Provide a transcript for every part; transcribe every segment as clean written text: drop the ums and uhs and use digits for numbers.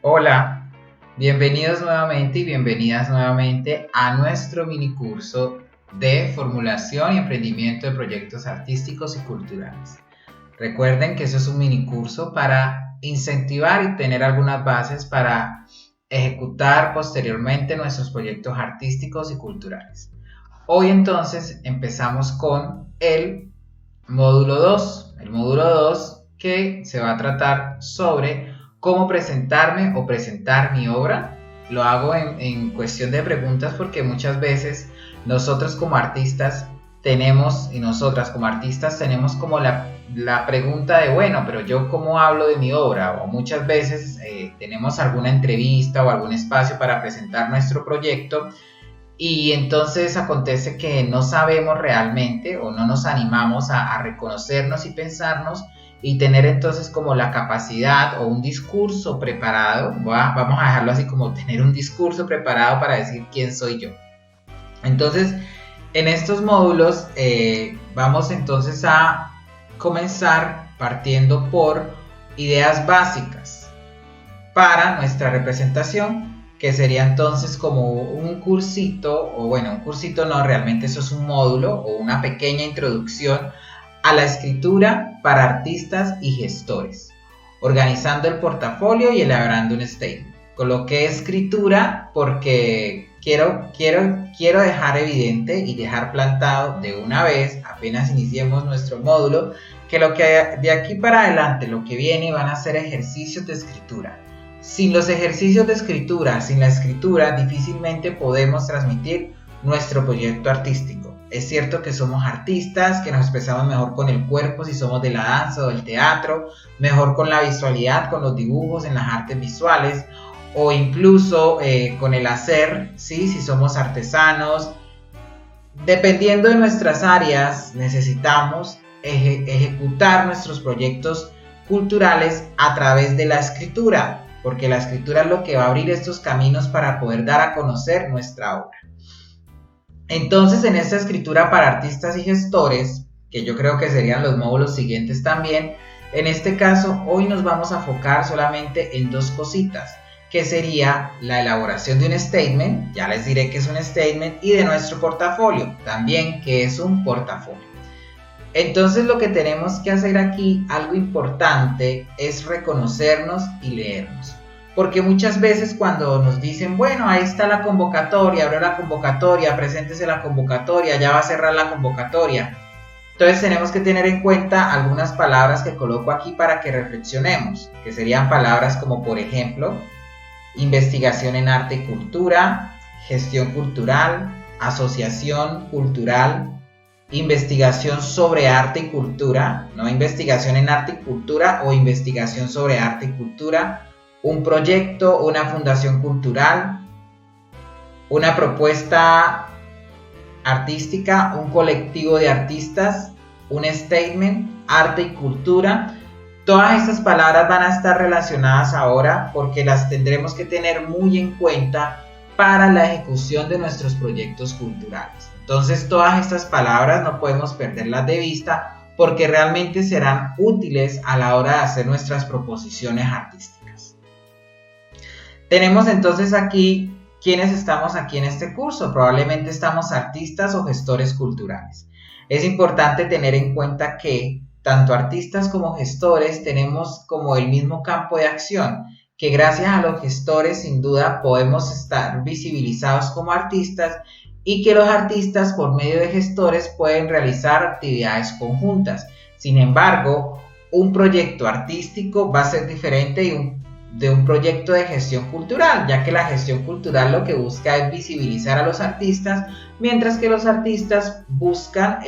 Hola, bienvenidos nuevamente y bienvenidas nuevamente a nuestro minicurso de formulación y emprendimiento de proyectos artísticos y culturales. Recuerden que eso es un minicurso para incentivar y tener algunas bases para ejecutar posteriormente nuestros proyectos artísticos y culturales. Hoy entonces empezamos con el módulo 2. El módulo 2 que se va a tratar sobre cómo presentarme o presentar mi obra. Lo hago en cuestión de preguntas porque muchas veces nosotros como artistas tenemos, y nosotras como artistas tenemos como la pregunta de, bueno, pero yo cómo hablo de mi obra, o muchas veces tenemos alguna entrevista o algún espacio para presentar nuestro proyecto y entonces acontece que no sabemos realmente o no nos animamos a reconocernos y pensarnos y tener entonces como la capacidad o un discurso preparado, vamos a dejarlo así como tener un discurso preparado para decir quién soy yo. Entonces, en estos módulos vamos entonces a comenzar partiendo por ideas básicas para nuestra representación, que sería entonces como un cursito, o bueno, un cursito no, realmente eso es un módulo o una pequeña introducción a la escritura para artistas y gestores, organizando el portafolio y elaborando un statement. Coloqué escritura porque quiero dejar evidente y dejar plantado de una vez, apenas iniciemos nuestro módulo, que lo que de aquí para adelante, lo que viene van a ser ejercicios de escritura. Sin los ejercicios de escritura, sin la escritura, difícilmente podemos transmitir nuestro proyecto artístico. Es cierto que somos artistas, que nos expresamos mejor con el cuerpo si somos de la danza o del teatro, mejor con la visualidad, con los dibujos, en las artes visuales, o incluso con el hacer, ¿sí? Si somos artesanos. Dependiendo de nuestras áreas, necesitamos ejecutar nuestros proyectos culturales a través de la escritura, porque la escritura es lo que va a abrir estos caminos para poder dar a conocer nuestra obra. Entonces, en esta escritura para artistas y gestores, que yo creo que serían los módulos siguientes también, en este caso, hoy nos vamos a enfocar solamente en dos cositas, que sería la elaboración de un statement, ya les diré qué es un statement, y de nuestro portafolio, también qué es un portafolio. Entonces lo que tenemos que hacer aquí, algo importante, es reconocernos y leernos. Porque muchas veces cuando nos dicen, bueno, ahí está la convocatoria, abrió la convocatoria, preséntese la convocatoria, ya va a cerrar la convocatoria. Entonces tenemos que tener en cuenta algunas palabras que coloco aquí para que reflexionemos, que serían palabras como, por ejemplo, investigación en arte y cultura, gestión cultural, asociación cultural, investigación sobre arte y cultura, no investigación en arte y cultura o investigación sobre arte y cultura, un proyecto, una fundación cultural, una propuesta artística, un colectivo de artistas, un statement, arte y cultura. Todas estas palabras van a estar relacionadas ahora porque las tendremos que tener muy en cuenta para la ejecución de nuestros proyectos culturales. Entonces todas estas palabras no podemos perderlas de vista porque realmente serán útiles a la hora de hacer nuestras proposiciones artísticas. Tenemos entonces aquí quienes estamos aquí en este curso. Probablemente estamos artistas o gestores culturales. Es importante tener en cuenta que tanto artistas como gestores tenemos como el mismo campo de acción, que gracias a los gestores sin duda podemos estar visibilizados como artistas y que los artistas por medio de gestores pueden realizar actividades conjuntas. Sin embargo, un proyecto artístico va a ser diferente de un proyecto de gestión cultural, ya que la gestión cultural lo que busca es visibilizar a los artistas, mientras que los artistas buscan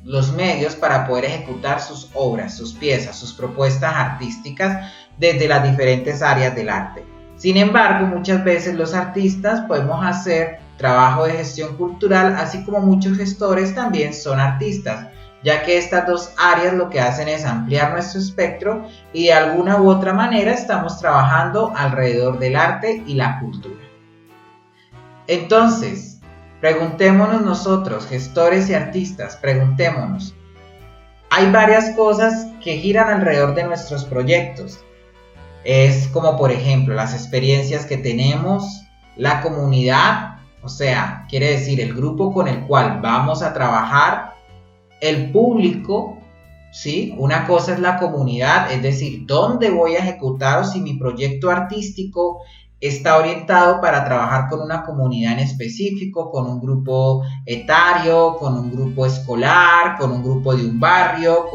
los medios para poder ejecutar sus obras, sus piezas, sus propuestas artísticas desde las diferentes áreas del arte. Sin embargo, muchas veces los artistas podemos hacer trabajo de gestión cultural, así como muchos gestores también son artistas, ya que estas dos áreas lo que hacen es ampliar nuestro espectro y de alguna u otra manera estamos trabajando alrededor del arte y la cultura. Entonces, preguntémonos nosotros, gestores y artistas, preguntémonos, hay varias cosas que giran alrededor de nuestros proyectos. Es como, por ejemplo, las experiencias que tenemos, la comunidad, o sea, quiere decir el grupo con el cual vamos a trabajar, el público, ¿sí? Una cosa es la comunidad, es decir, dónde voy a ejecutar o si mi proyecto artístico está orientado para trabajar con una comunidad en específico, con un grupo etario, con un grupo escolar, con un grupo de un barrio,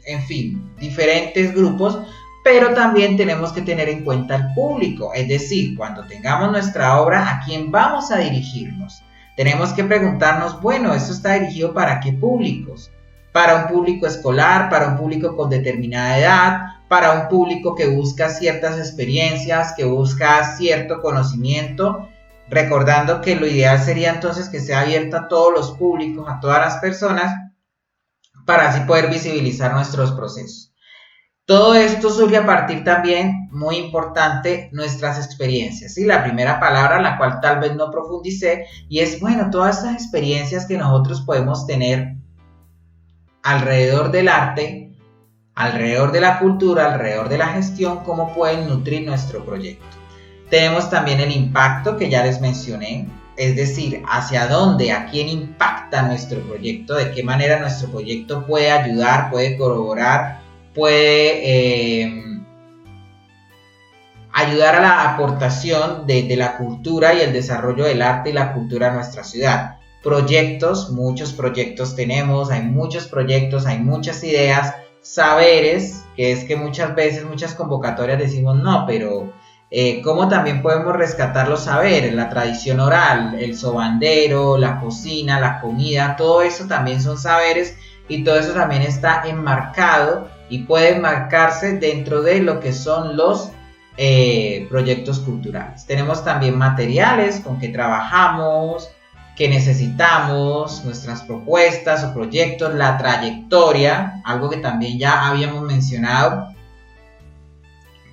en fin, diferentes grupos, pero también tenemos que tener en cuenta el público, es decir, cuando tengamos nuestra obra, ¿a quién vamos a dirigirnos? Tenemos que preguntarnos, bueno, ¿esto está dirigido para qué públicos? Para un público escolar, para un público con determinada edad, para un público que busca ciertas experiencias, que busca cierto conocimiento, recordando que lo ideal sería entonces que sea abierta a todos los públicos, a todas las personas, para así poder visibilizar nuestros procesos. Todo esto surge a partir también, muy importante, nuestras experiencias. ¿Sí? La primera palabra, la cual tal vez no profundicé, y es, bueno, todas estas experiencias que nosotros podemos tener alrededor del arte, alrededor de la cultura, alrededor de la gestión, cómo pueden nutrir nuestro proyecto. Tenemos también el impacto que ya les mencioné, es decir, hacia dónde, a quién impacta nuestro proyecto, de qué manera nuestro proyecto puede ayudar, puede corroborar, puede ayudar a la aportación de la cultura y el desarrollo del arte y la cultura en nuestra ciudad. Proyectos, muchos proyectos tenemos, hay muchos proyectos, hay muchas ideas, saberes, que es que muchas veces, muchas convocatorias decimos no, pero ¿cómo también podemos rescatar los saberes? La tradición oral, el sobandero, la cocina, la comida, todo eso también son saberes y todo eso también está enmarcado y puede enmarcarse dentro de lo que son los proyectos culturales. Tenemos también materiales con que trabajamos, que necesitamos, nuestras propuestas o proyectos, la trayectoria, algo que también ya habíamos mencionado.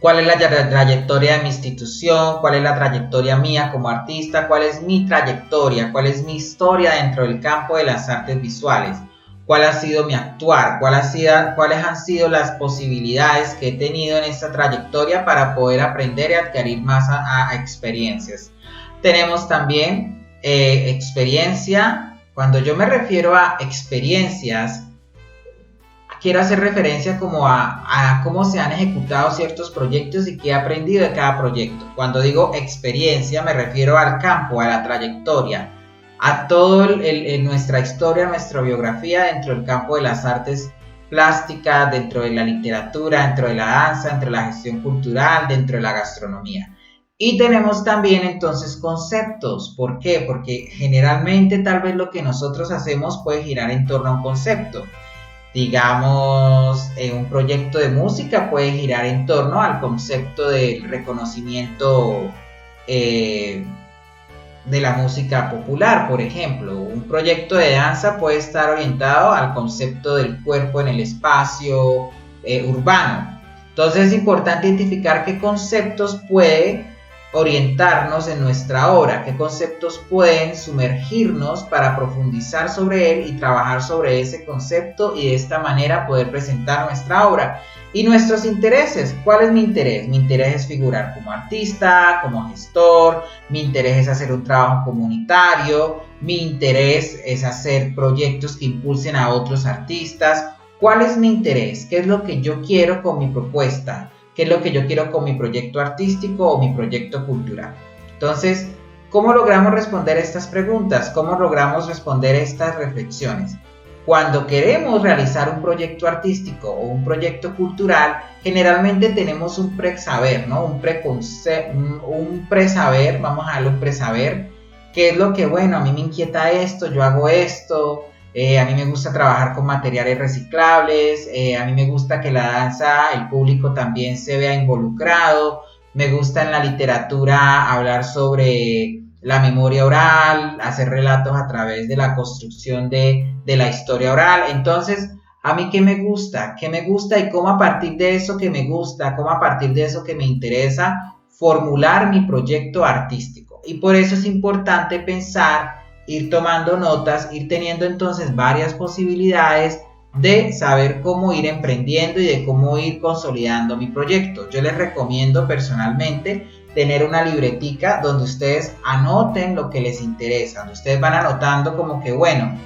¿Cuál es la trayectoria de mi institución? ¿Cuál es la trayectoria mía como artista? ¿Cuál es mi trayectoria? ¿Cuál es mi historia dentro del campo de las artes visuales? ¿Cuál ha sido mi actuar? ¿Cuáles han sido las posibilidades que he tenido en esta trayectoria para poder aprender y adquirir más a experiencias? Tenemos también experiencia. Cuando yo me refiero a experiencias, quiero hacer referencia como a cómo se han ejecutado ciertos proyectos y qué he aprendido de cada proyecto. Cuando digo experiencia me refiero al campo, a la trayectoria, a todo nuestra historia, nuestra biografía dentro del campo de las artes plásticas, dentro de la literatura, dentro de la danza, dentro de la gestión cultural, dentro de la gastronomía. Y tenemos también entonces conceptos. ¿Por qué? Porque generalmente tal vez lo que nosotros hacemos puede girar en torno a un concepto. Digamos, un proyecto de música puede girar en torno al concepto del reconocimiento de la música popular, por ejemplo. Un proyecto de danza puede estar orientado al concepto del cuerpo en el espacio urbano. Entonces es importante identificar qué conceptos puede orientarnos en nuestra obra, qué conceptos pueden sumergirnos para profundizar sobre él y trabajar sobre ese concepto y de esta manera poder presentar nuestra obra. Y nuestros intereses, ¿cuál es mi interés? Mi interés es figurar como artista, como gestor, mi interés es hacer un trabajo comunitario, mi interés es hacer proyectos que impulsen a otros artistas. ¿Cuál es mi interés? ¿Qué es lo que yo quiero con mi propuesta? ¿Qué es lo que yo quiero con mi proyecto artístico o mi proyecto cultural? Entonces, ¿cómo logramos responder estas preguntas? ¿Cómo logramos responder estas reflexiones? Cuando queremos realizar un proyecto artístico o un proyecto cultural, generalmente tenemos un presaber, ¿no? Un presaber, vamos a darle un presaber, que es lo que, bueno, a mí me inquieta esto, yo hago esto. A mí me gusta trabajar con materiales reciclables, a mí me gusta que la danza, el público también se vea involucrado, me gusta en la literatura hablar sobre la memoria oral, hacer relatos a través de la construcción de la historia oral. Entonces, ¿a mí qué me gusta? ¿Qué me gusta? Y cómo a partir de eso que me gusta, cómo a partir de eso que me interesa, formular mi proyecto artístico. Y por eso es importante pensar, ir tomando notas, ir teniendo entonces varias posibilidades de saber cómo ir emprendiendo y de cómo ir consolidando mi proyecto. Yo les recomiendo personalmente tener una libretica donde ustedes anoten lo que les interesa, donde ustedes van anotando como que, bueno,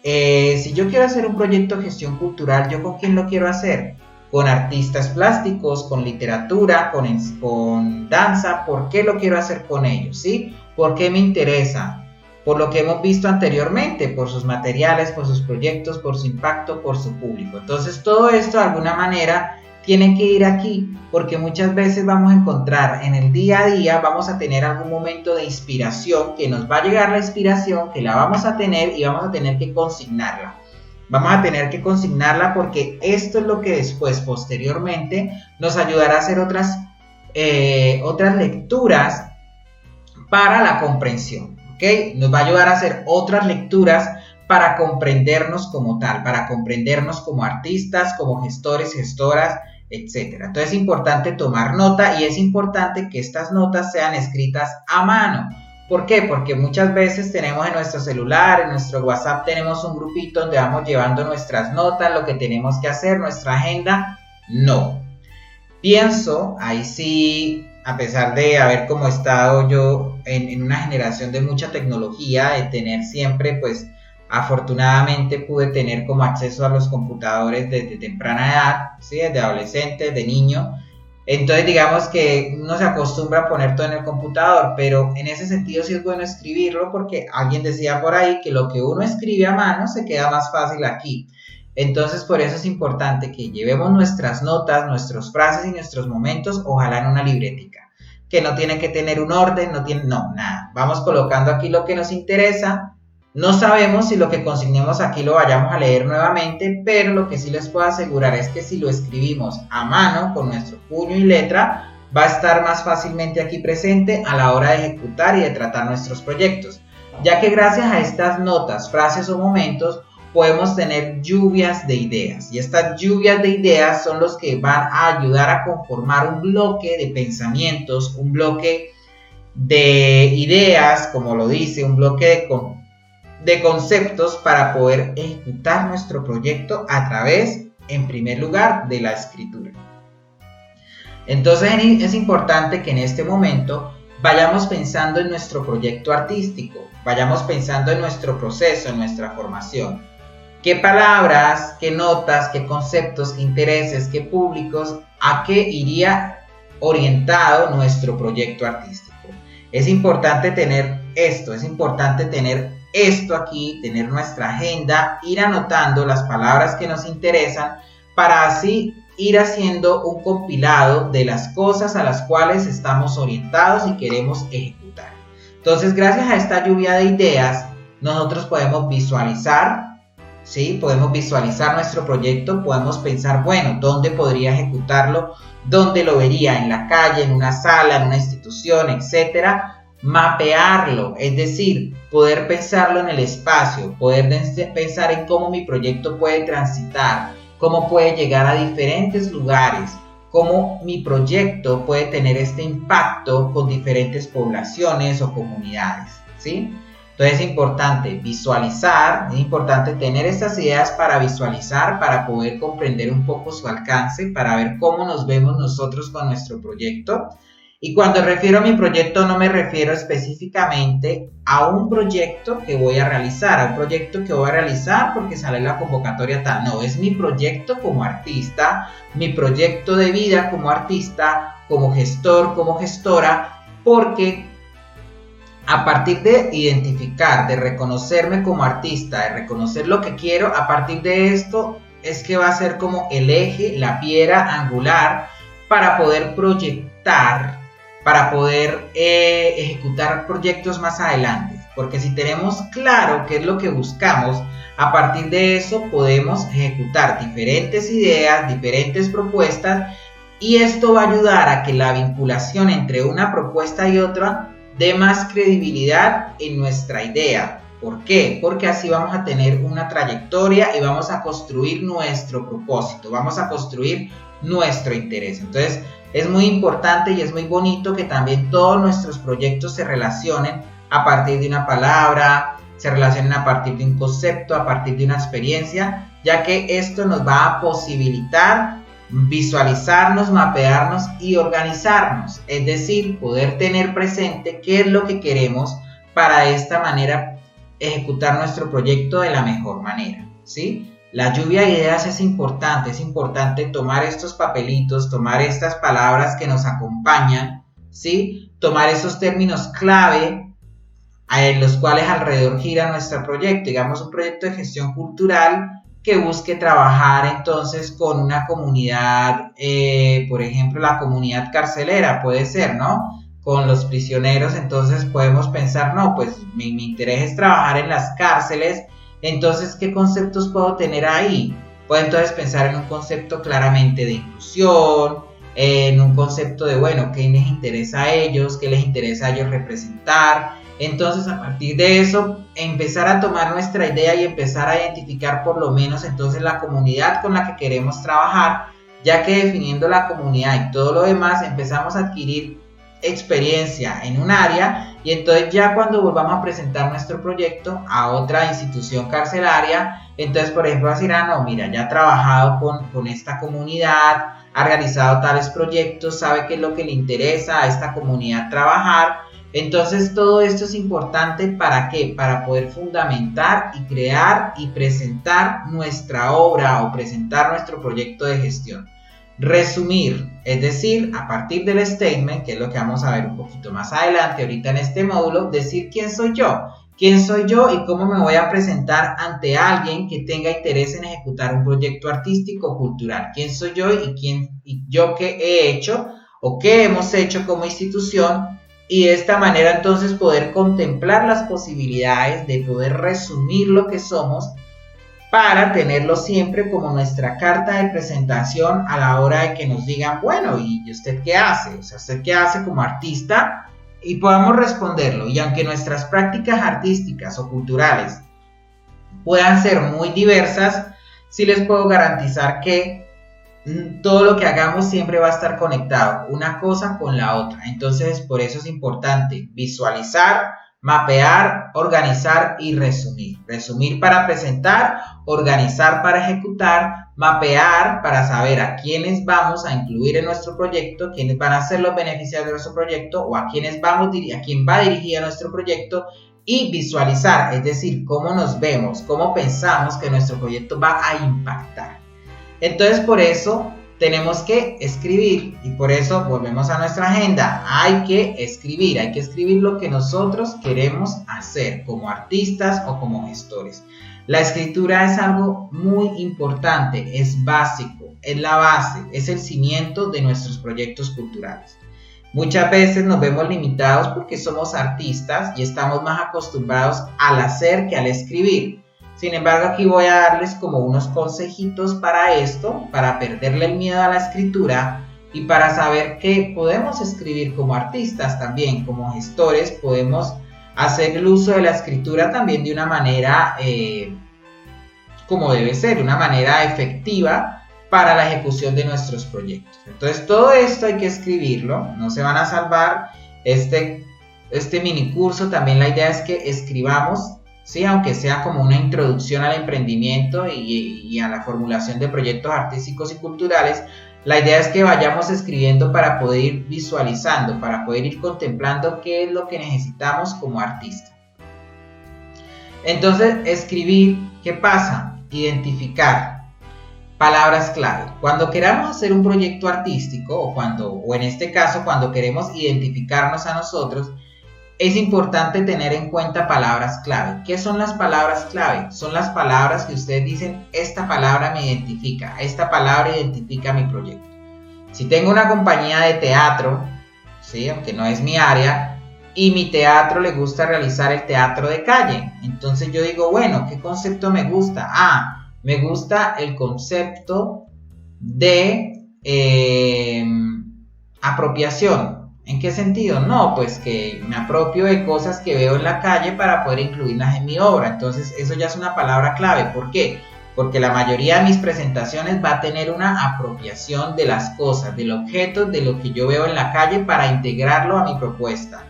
si yo quiero hacer un proyecto de gestión cultural, ¿yo con quién lo quiero hacer? Con artistas plásticos, con literatura, con danza. ¿Por qué lo quiero hacer con ellos? ¿Sí? ¿Por qué me interesa? Por lo que hemos visto anteriormente, por sus materiales, por sus proyectos, por su impacto, por su público. Entonces todo esto de alguna manera tiene que ir aquí, porque muchas veces vamos a encontrar en el día a día, vamos a tener algún momento de inspiración, que nos va a llegar la inspiración, que la vamos a tener y vamos a tener que consignarla. Vamos a tener que consignarla porque esto es lo que después, posteriormente, nos ayudará a hacer otras lecturas para la comprensión, ¿ok? Nos va a ayudar a hacer otras lecturas para comprendernos como tal, para comprendernos como artistas, como gestores, gestoras, etc. Entonces es importante tomar nota y es importante que estas notas sean escritas a mano. ¿Por qué? Porque muchas veces tenemos en nuestro celular, en nuestro WhatsApp, tenemos un grupito donde vamos llevando nuestras notas, lo que tenemos que hacer, nuestra agenda. No. Pienso, ahí sí, a pesar de haber como estado yo en una generación de mucha tecnología, de tener siempre, pues, afortunadamente pude tener como acceso a los computadores desde temprana edad, ¿sí? Desde adolescente, de niño. Entonces digamos que uno se acostumbra a poner todo en el computador, pero en ese sentido sí es bueno escribirlo porque alguien decía por ahí que lo que uno escribe a mano se queda más fácil aquí. Entonces por eso es importante que llevemos nuestras notas, nuestras frases y nuestros momentos, ojalá en una libretica, que no tiene que tener un orden, no, nada. Vamos colocando aquí lo que nos interesa. No sabemos si lo que consignemos aquí lo vayamos a leer nuevamente, pero lo que sí les puedo asegurar es que si lo escribimos a mano con nuestro puño y letra, va a estar más fácilmente aquí presente a la hora de ejecutar y de tratar nuestros proyectos, ya que gracias a estas notas, frases o momentos podemos tener lluvias de ideas, y estas lluvias de ideas son los que van a ayudar a conformar un bloque de pensamientos, un bloque de ideas, como lo dice, un bloque de conceptos para poder ejecutar nuestro proyecto a través, en primer lugar, de la escritura. Entonces es importante que en este momento vayamos pensando en nuestro proyecto artístico, vayamos pensando en nuestro proceso, en nuestra formación. ¿Qué palabras, qué notas, qué conceptos, qué intereses, qué públicos, a qué iría orientado nuestro proyecto artístico? Es importante tener esto, es importante tener esto aquí, tener nuestra agenda, ir anotando las palabras que nos interesan para así ir haciendo un compilado de las cosas a las cuales estamos orientados y queremos ejecutar. Entonces, gracias a esta lluvia de ideas, nosotros podemos visualizar, ¿sí? Podemos visualizar nuestro proyecto, podemos pensar, bueno, ¿dónde podría ejecutarlo? ¿Dónde lo vería? ¿En la calle, en una sala, en una institución, etcétera? Mapearlo, es decir, poder pensarlo en el espacio, poder pensar en cómo mi proyecto puede transitar, cómo puede llegar a diferentes lugares, cómo mi proyecto puede tener este impacto con diferentes poblaciones o comunidades, ¿sí? Entonces es importante visualizar, es importante tener estas ideas para visualizar, para poder comprender un poco su alcance, para ver cómo nos vemos nosotros con nuestro proyecto. Y cuando refiero a mi proyecto no me refiero específicamente a un proyecto que voy a realizar, porque sale la convocatoria tal. No, es mi proyecto como artista, mi proyecto de vida como artista, como gestor, como gestora, porque a partir de identificar, de reconocerme como artista, de reconocer lo que quiero, a partir de esto es que va a ser como el eje, la piedra angular para poder proyectar, para poder ejecutar proyectos más adelante. Porque si tenemos claro qué es lo que buscamos, a partir de eso podemos ejecutar diferentes ideas, diferentes propuestas, y esto va a ayudar a que la vinculación entre una propuesta y otra dé más credibilidad en nuestra idea. ¿Por qué? Porque así vamos a tener una trayectoria y vamos a construir nuestro propósito, vamos a construir nuestro interés. Entonces es muy importante y es muy bonito que también todos nuestros proyectos se relacionen a partir de una palabra, se relacionen a partir de un concepto, a partir de una experiencia, ya que esto nos va a posibilitar visualizarnos, mapearnos y organizarnos, es decir, poder tener presente qué es lo que queremos para de esta manera ejecutar nuestro proyecto de la mejor manera, ¿sí? La lluvia de ideas es importante tomar estos papelitos, tomar estas palabras que nos acompañan, ¿sí? Tomar esos términos clave en los cuales alrededor gira nuestro proyecto, digamos un proyecto de gestión cultural que busque trabajar entonces con una comunidad, por ejemplo la comunidad carcelera puede ser, ¿no? Con los prisioneros, entonces podemos pensar, no, pues mi interés es trabajar en las cárceles, entonces ¿qué conceptos puedo tener ahí? Puedo entonces pensar en un concepto claramente de inclusión, en un concepto de, bueno, ¿qué les interesa a ellos? ¿Qué les interesa a ellos representar? Entonces, a partir de eso, empezar a tomar nuestra idea y empezar a identificar por lo menos entonces la comunidad con la que queremos trabajar, ya que definiendo la comunidad y todo lo demás, empezamos a adquirir experiencia en un área y entonces ya cuando volvamos a presentar nuestro proyecto a otra institución carcelaria, entonces por ejemplo decir, no, mira, ya ha trabajado con esta comunidad, ha realizado tales proyectos, sabe qué es lo que le interesa a esta comunidad trabajar. Entonces todo esto es importante, ¿para qué? Para poder fundamentar y crear y presentar nuestra obra o presentar nuestro proyecto de gestión. Resumir, es decir, a partir del statement, que es lo que vamos a ver un poquito más adelante, ahorita en este módulo, decir quién soy yo y cómo me voy a presentar ante alguien que tenga interés en ejecutar un proyecto artístico o cultural. ¿Quién soy yo y yo qué he hecho o qué hemos hecho como institución? Y de esta manera entonces poder contemplar las posibilidades de poder resumir lo que somos para tenerlo siempre como nuestra carta de presentación a la hora de que nos digan, bueno, ¿y usted qué hace? O sea, ¿usted qué hace como artista? Y podamos responderlo. Y aunque nuestras prácticas artísticas o culturales puedan ser muy diversas, sí les puedo garantizar que todo lo que hagamos siempre va a estar conectado, una cosa con la otra. Entonces, por eso es importante visualizar, mapear, organizar y resumir. Resumir para presentar, organizar para ejecutar, mapear para saber a quiénes vamos a incluir en nuestro proyecto, quiénes van a ser los beneficiarios de nuestro proyecto o a quién va dirigido nuestro proyecto, y visualizar, es decir, cómo nos vemos, cómo pensamos que nuestro proyecto va a impactar. Entonces por eso tenemos que escribir y por eso volvemos a nuestra agenda. Hay que escribir lo que nosotros queremos hacer como artistas o como gestores. La escritura es algo muy importante, es básico, es la base, es el cimiento de nuestros proyectos culturales. Muchas veces nos vemos limitados porque somos artistas y estamos más acostumbrados al hacer que al escribir. Sin embargo, aquí voy a darles como unos consejitos para esto, para perderle el miedo a la escritura y para saber que podemos escribir como artistas también, como gestores, podemos hacer el uso de la escritura también de una manera como debe ser, una manera efectiva para la ejecución de nuestros proyectos. Entonces, todo esto hay que escribirlo, no se van a salvar. Este mini curso también la idea es que escribamos, ¿sí? Aunque sea como una introducción al emprendimiento y a la formulación de proyectos artísticos y culturales, la idea es que vayamos escribiendo para poder ir visualizando, para poder ir contemplando qué es lo que necesitamos como artista. Entonces, escribir, ¿qué pasa? Identificar palabras clave. Cuando queramos hacer un proyecto artístico o en este caso cuando queremos identificarnos a nosotros, es importante tener en cuenta palabras clave. ¿Qué son las palabras clave? Son las palabras que ustedes dicen, esta palabra me identifica, esta palabra identifica mi proyecto. Si tengo una compañía de teatro, ¿sí? Aunque no es mi área, y mi teatro le gusta realizar el teatro de calle, entonces yo digo, bueno, ¿qué concepto me gusta? Me gusta el concepto de apropiación. ¿En qué sentido? No, pues que me apropio de cosas que veo en la calle para poder incluirlas en mi obra. Entonces eso ya es una palabra clave. ¿Por qué? Porque la mayoría de mis presentaciones va a tener una apropiación de las cosas, del objeto, de lo que yo veo en la calle para integrarlo a mi propuesta.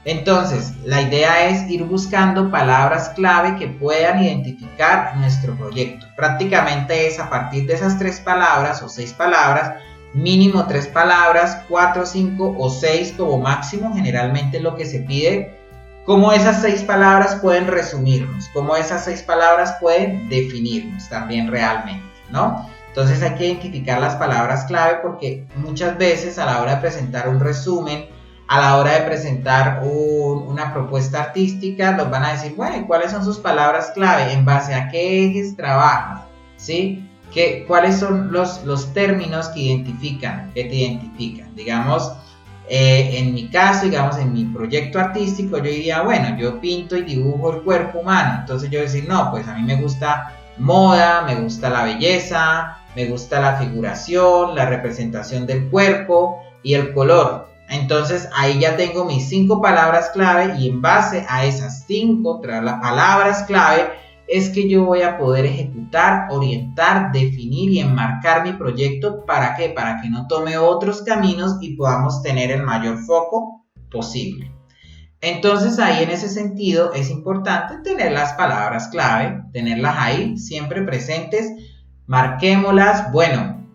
Entonces, la idea es ir buscando palabras clave que puedan identificar nuestro proyecto. Prácticamente es a partir de esas 3 palabras o 6 palabras, mínimo 3 palabras, 4, 5 o 6 como máximo, generalmente es lo que se pide. Cómo esas 6 palabras pueden resumirnos, cómo esas 6 palabras pueden definirnos también realmente, ¿no? Entonces hay que identificar las palabras clave porque muchas veces a la hora de presentar un resumen, a la hora de presentar una propuesta artística, nos van a decir, bueno, ¿cuáles son sus palabras clave? ¿En base a qué ejes trabajas? ¿Sí? ¿Cuáles son los términos que te identifican? Digamos, en mi caso, digamos, en mi proyecto artístico, yo diría, bueno, yo pinto y dibujo el cuerpo humano. Entonces yo decir, no, pues a mí me gusta moda, me gusta la belleza, me gusta la figuración, la representación del cuerpo y el color. Entonces ahí ya tengo mis 5 palabras clave y en base a esas 5 palabras clave es que yo voy a poder ejecutar, orientar, definir y enmarcar mi proyecto. ¿Para qué? Para que no tome otros caminos y podamos tener el mayor foco posible. Entonces ahí en ese sentido es importante tener las palabras clave, tenerlas ahí siempre presentes, marquémoslas. Bueno,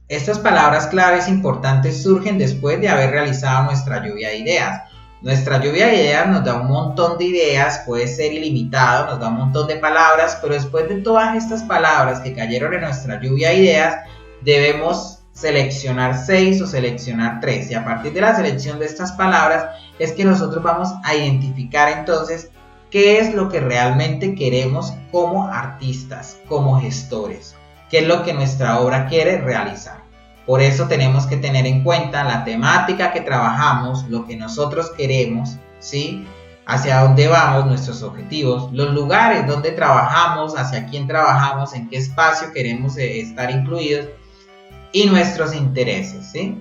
estas palabras claves importantes surgen después de haber realizado nuestra lluvia de ideas. Nuestra lluvia de ideas nos da un montón de ideas, puede ser ilimitado, nos da un montón de palabras, pero después de todas estas palabras que cayeron en nuestra lluvia de ideas, debemos seleccionar 6 o seleccionar 3. Y a partir de la selección de estas palabras es que nosotros vamos a identificar entonces qué es lo que realmente queremos como artistas, como gestores, qué es lo que nuestra obra quiere realizar. Por eso tenemos que tener en cuenta la temática que trabajamos, lo que nosotros queremos, ¿sí? Hacia dónde vamos, nuestros objetivos, los lugares donde trabajamos, hacia quién trabajamos, en qué espacio queremos estar incluidos y nuestros intereses, ¿sí?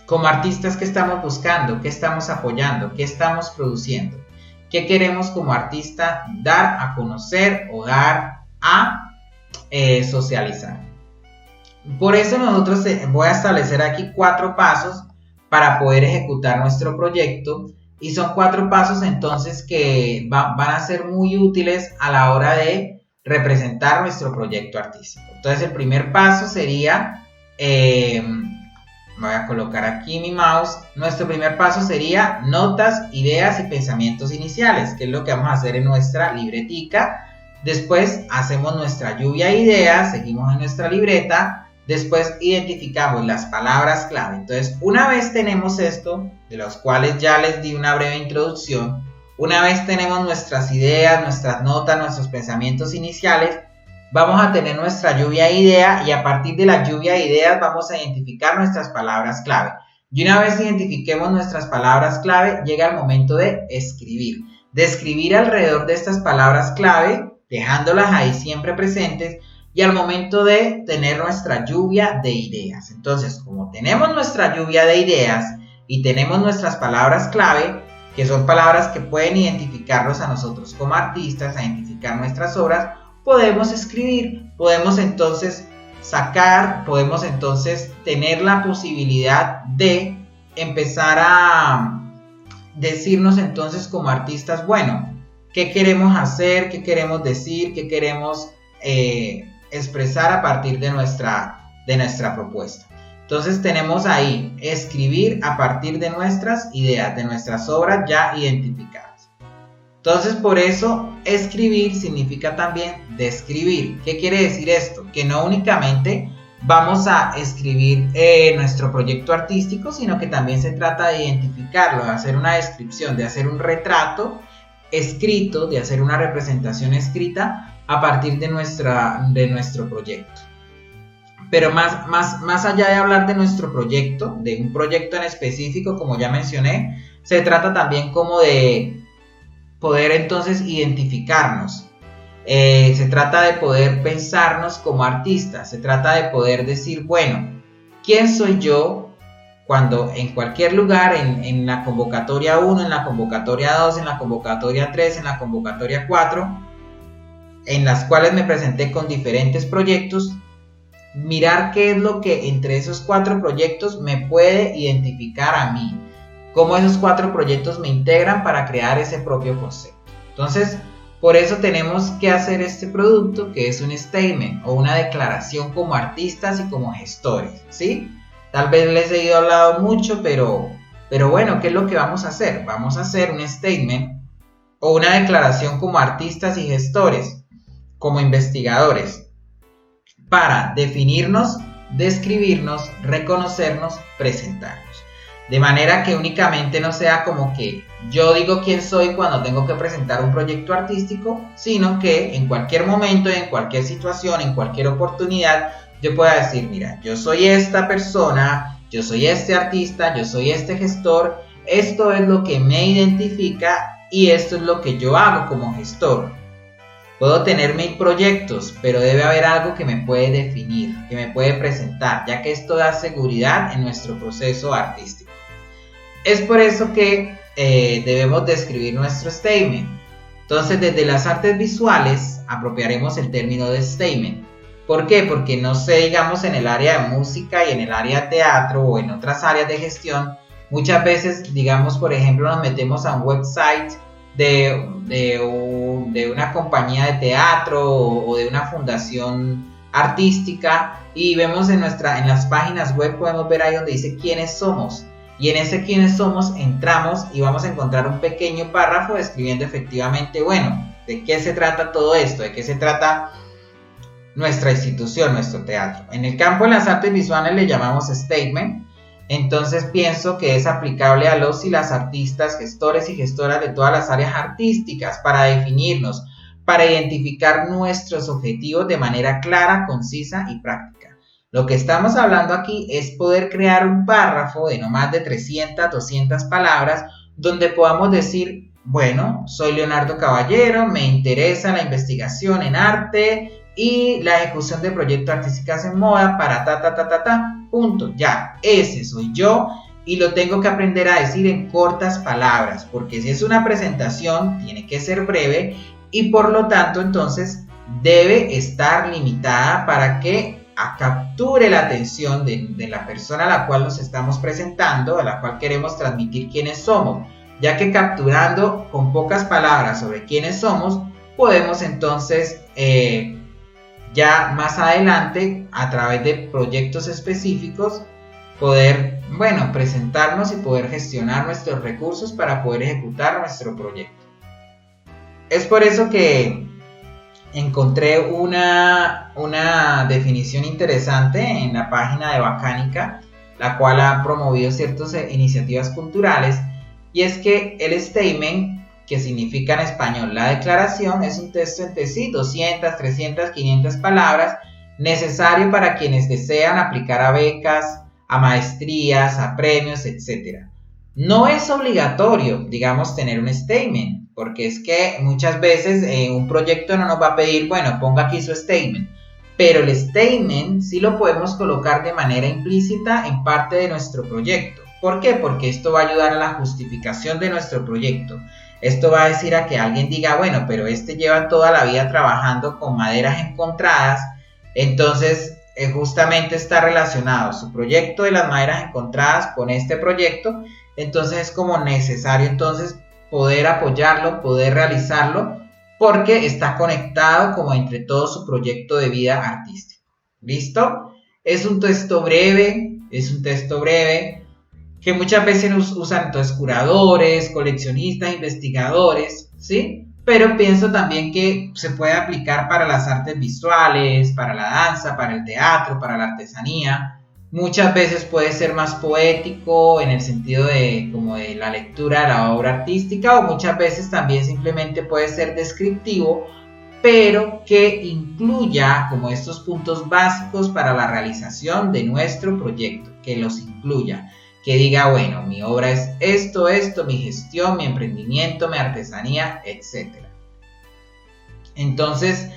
Como artistas, ¿qué estamos buscando? ¿Qué estamos apoyando? ¿Qué estamos produciendo? ¿Qué queremos como artista dar a conocer o dar a socializar? Por eso nosotros voy a establecer aquí 4 pasos para poder ejecutar nuestro proyecto y son 4 pasos entonces que van a ser muy útiles a la hora de representar nuestro proyecto artístico. Entonces el primer paso sería, voy a colocar aquí mi mouse, nuestro primer paso sería notas, ideas y pensamientos iniciales, que es lo que vamos a hacer en nuestra libretica. Después hacemos nuestra lluvia de ideas, seguimos en nuestra libreta. Después identificamos las palabras clave. Entonces, una vez tenemos esto, de los cuales ya les di una breve introducción, una vez tenemos nuestras ideas, nuestras notas, nuestros pensamientos iniciales, vamos a tener nuestra lluvia de ideas y a partir de la lluvia de ideas vamos a identificar nuestras palabras clave. Y una vez identifiquemos nuestras palabras clave, llega el momento de escribir. De escribir alrededor de estas palabras clave, dejándolas ahí siempre presentes, y al momento de tener nuestra lluvia de ideas. Entonces, como tenemos nuestra lluvia de ideas y tenemos nuestras palabras clave, que son palabras que pueden identificarnos a nosotros como artistas, identificar nuestras obras, podemos escribir, podemos entonces podemos entonces tener la posibilidad de empezar a decirnos entonces como artistas, bueno, ¿qué queremos hacer? ¿Qué queremos decir? ¿Qué queremos expresar a partir de nuestra propuesta? Entonces tenemos ahí escribir a partir de nuestras ideas, de nuestras obras ya identificadas. Entonces por eso escribir significa también describir. ¿Qué quiere decir esto? Que no únicamente vamos a escribir nuestro proyecto artístico, sino que también se trata de identificarlo, de hacer una descripción, de hacer un retrato escrito, de hacer una representación escrita a partir de nuestro proyecto. Pero más allá de hablar de nuestro proyecto, de un proyecto en específico, como ya mencioné, se trata también como de poder entonces identificarnos. Se trata de poder pensarnos como artistas, se trata de poder decir, bueno, ¿quién soy yo? Cuando en cualquier lugar, en la convocatoria 1, en la convocatoria 2, en la convocatoria 3, en la convocatoria 4, en las cuales me presenté con diferentes proyectos, mirar qué es lo que entre esos 4 proyectos me puede identificar a mí, cómo esos 4 proyectos me integran para crear ese propio concepto. Entonces, por eso tenemos que hacer este producto, que es un statement o una declaración como artistas y como gestores, ¿sí? Tal vez les he ido hablando mucho, pero bueno, ¿qué es lo que vamos a hacer? Vamos a hacer un statement o una declaración como artistas y gestores, como investigadores, para definirnos, describirnos, reconocernos, presentarnos. De manera que únicamente no sea como que yo digo quién soy cuando tengo que presentar un proyecto artístico, sino que en cualquier momento, en cualquier situación, en cualquier oportunidad, yo pueda decir, mira, yo soy esta persona, yo soy este artista, yo soy este gestor, esto es lo que me identifica y esto es lo que yo hago como gestor. Puedo tener 1000 proyectos, pero debe haber algo que me puede definir, que me puede presentar, ya que esto da seguridad en nuestro proceso artístico. Es por eso que debemos describir nuestro statement. Entonces, desde las artes visuales, apropiaremos el término de statement. ¿Por qué? Porque no sé, digamos, en el área de música y en el área de teatro o en otras áreas de gestión, muchas veces, digamos, por ejemplo, nos metemos a un website de una compañía de teatro o de una fundación artística y vemos en las páginas web, podemos ver ahí donde dice quiénes somos. Y en ese quiénes somos entramos y vamos a encontrar un pequeño párrafo describiendo efectivamente, bueno, de qué se trata todo esto, de qué se trata nuestra institución, nuestro teatro. En el campo de las artes visuales le llamamos statement. Entonces pienso que es aplicable a los y las artistas, gestores y gestoras de todas las áreas artísticas para definirnos, para identificar nuestros objetivos de manera clara, concisa y práctica. Lo que estamos hablando aquí es poder crear un párrafo de no más de 300, 200 palabras donde podamos decir, bueno, soy Leonardo Caballero, me interesa la investigación en arte y la ejecución de proyectos artísticos en moda para punto, ya, ese soy yo y lo tengo que aprender a decir en cortas palabras, porque si es una presentación tiene que ser breve y por lo tanto entonces debe estar limitada para que capture la atención de la persona a la cual nos estamos presentando, a la cual queremos transmitir quiénes somos, ya que capturando con pocas palabras sobre quiénes somos, podemos entonces ya más adelante, a través de proyectos específicos, poder, bueno, presentarnos y poder gestionar nuestros recursos para poder ejecutar nuestro proyecto. Es por eso que encontré una definición interesante en la página de Bacánica, la cual ha promovido ciertas iniciativas culturales, y es que el statement, que significa en español la declaración, es un texto entre sí, 200, 300, 500 palabras, necesario para quienes desean aplicar a becas, a maestrías, a premios, etc. No es obligatorio, digamos, tener un statement, porque es que muchas veces un proyecto no nos va a pedir, bueno, ponga aquí su statement, pero el statement sí lo podemos colocar de manera implícita en parte de nuestro proyecto. ¿Por qué? Porque esto va a ayudar a la justificación de nuestro proyecto. Esto va a decir a que alguien diga, bueno, pero este lleva toda la vida trabajando con maderas encontradas, entonces justamente está relacionado su proyecto de las maderas encontradas con este proyecto, entonces es como necesario entonces poder apoyarlo, poder realizarlo, porque está conectado como entre todo su proyecto de vida artístico. ¿Listo? Es un texto breve, que muchas veces usan entonces curadores, coleccionistas, investigadores, ¿sí? Pero pienso también que se puede aplicar para las artes visuales, para la danza, para el teatro, para la artesanía. Muchas veces puede ser más poético en el sentido de como de la lectura de la obra artística, o muchas veces también simplemente puede ser descriptivo, pero que incluya como estos puntos básicos para la realización de nuestro proyecto, que los incluya. Que diga, bueno, mi obra es esto, mi gestión, mi emprendimiento, mi artesanía, etc. Entonces,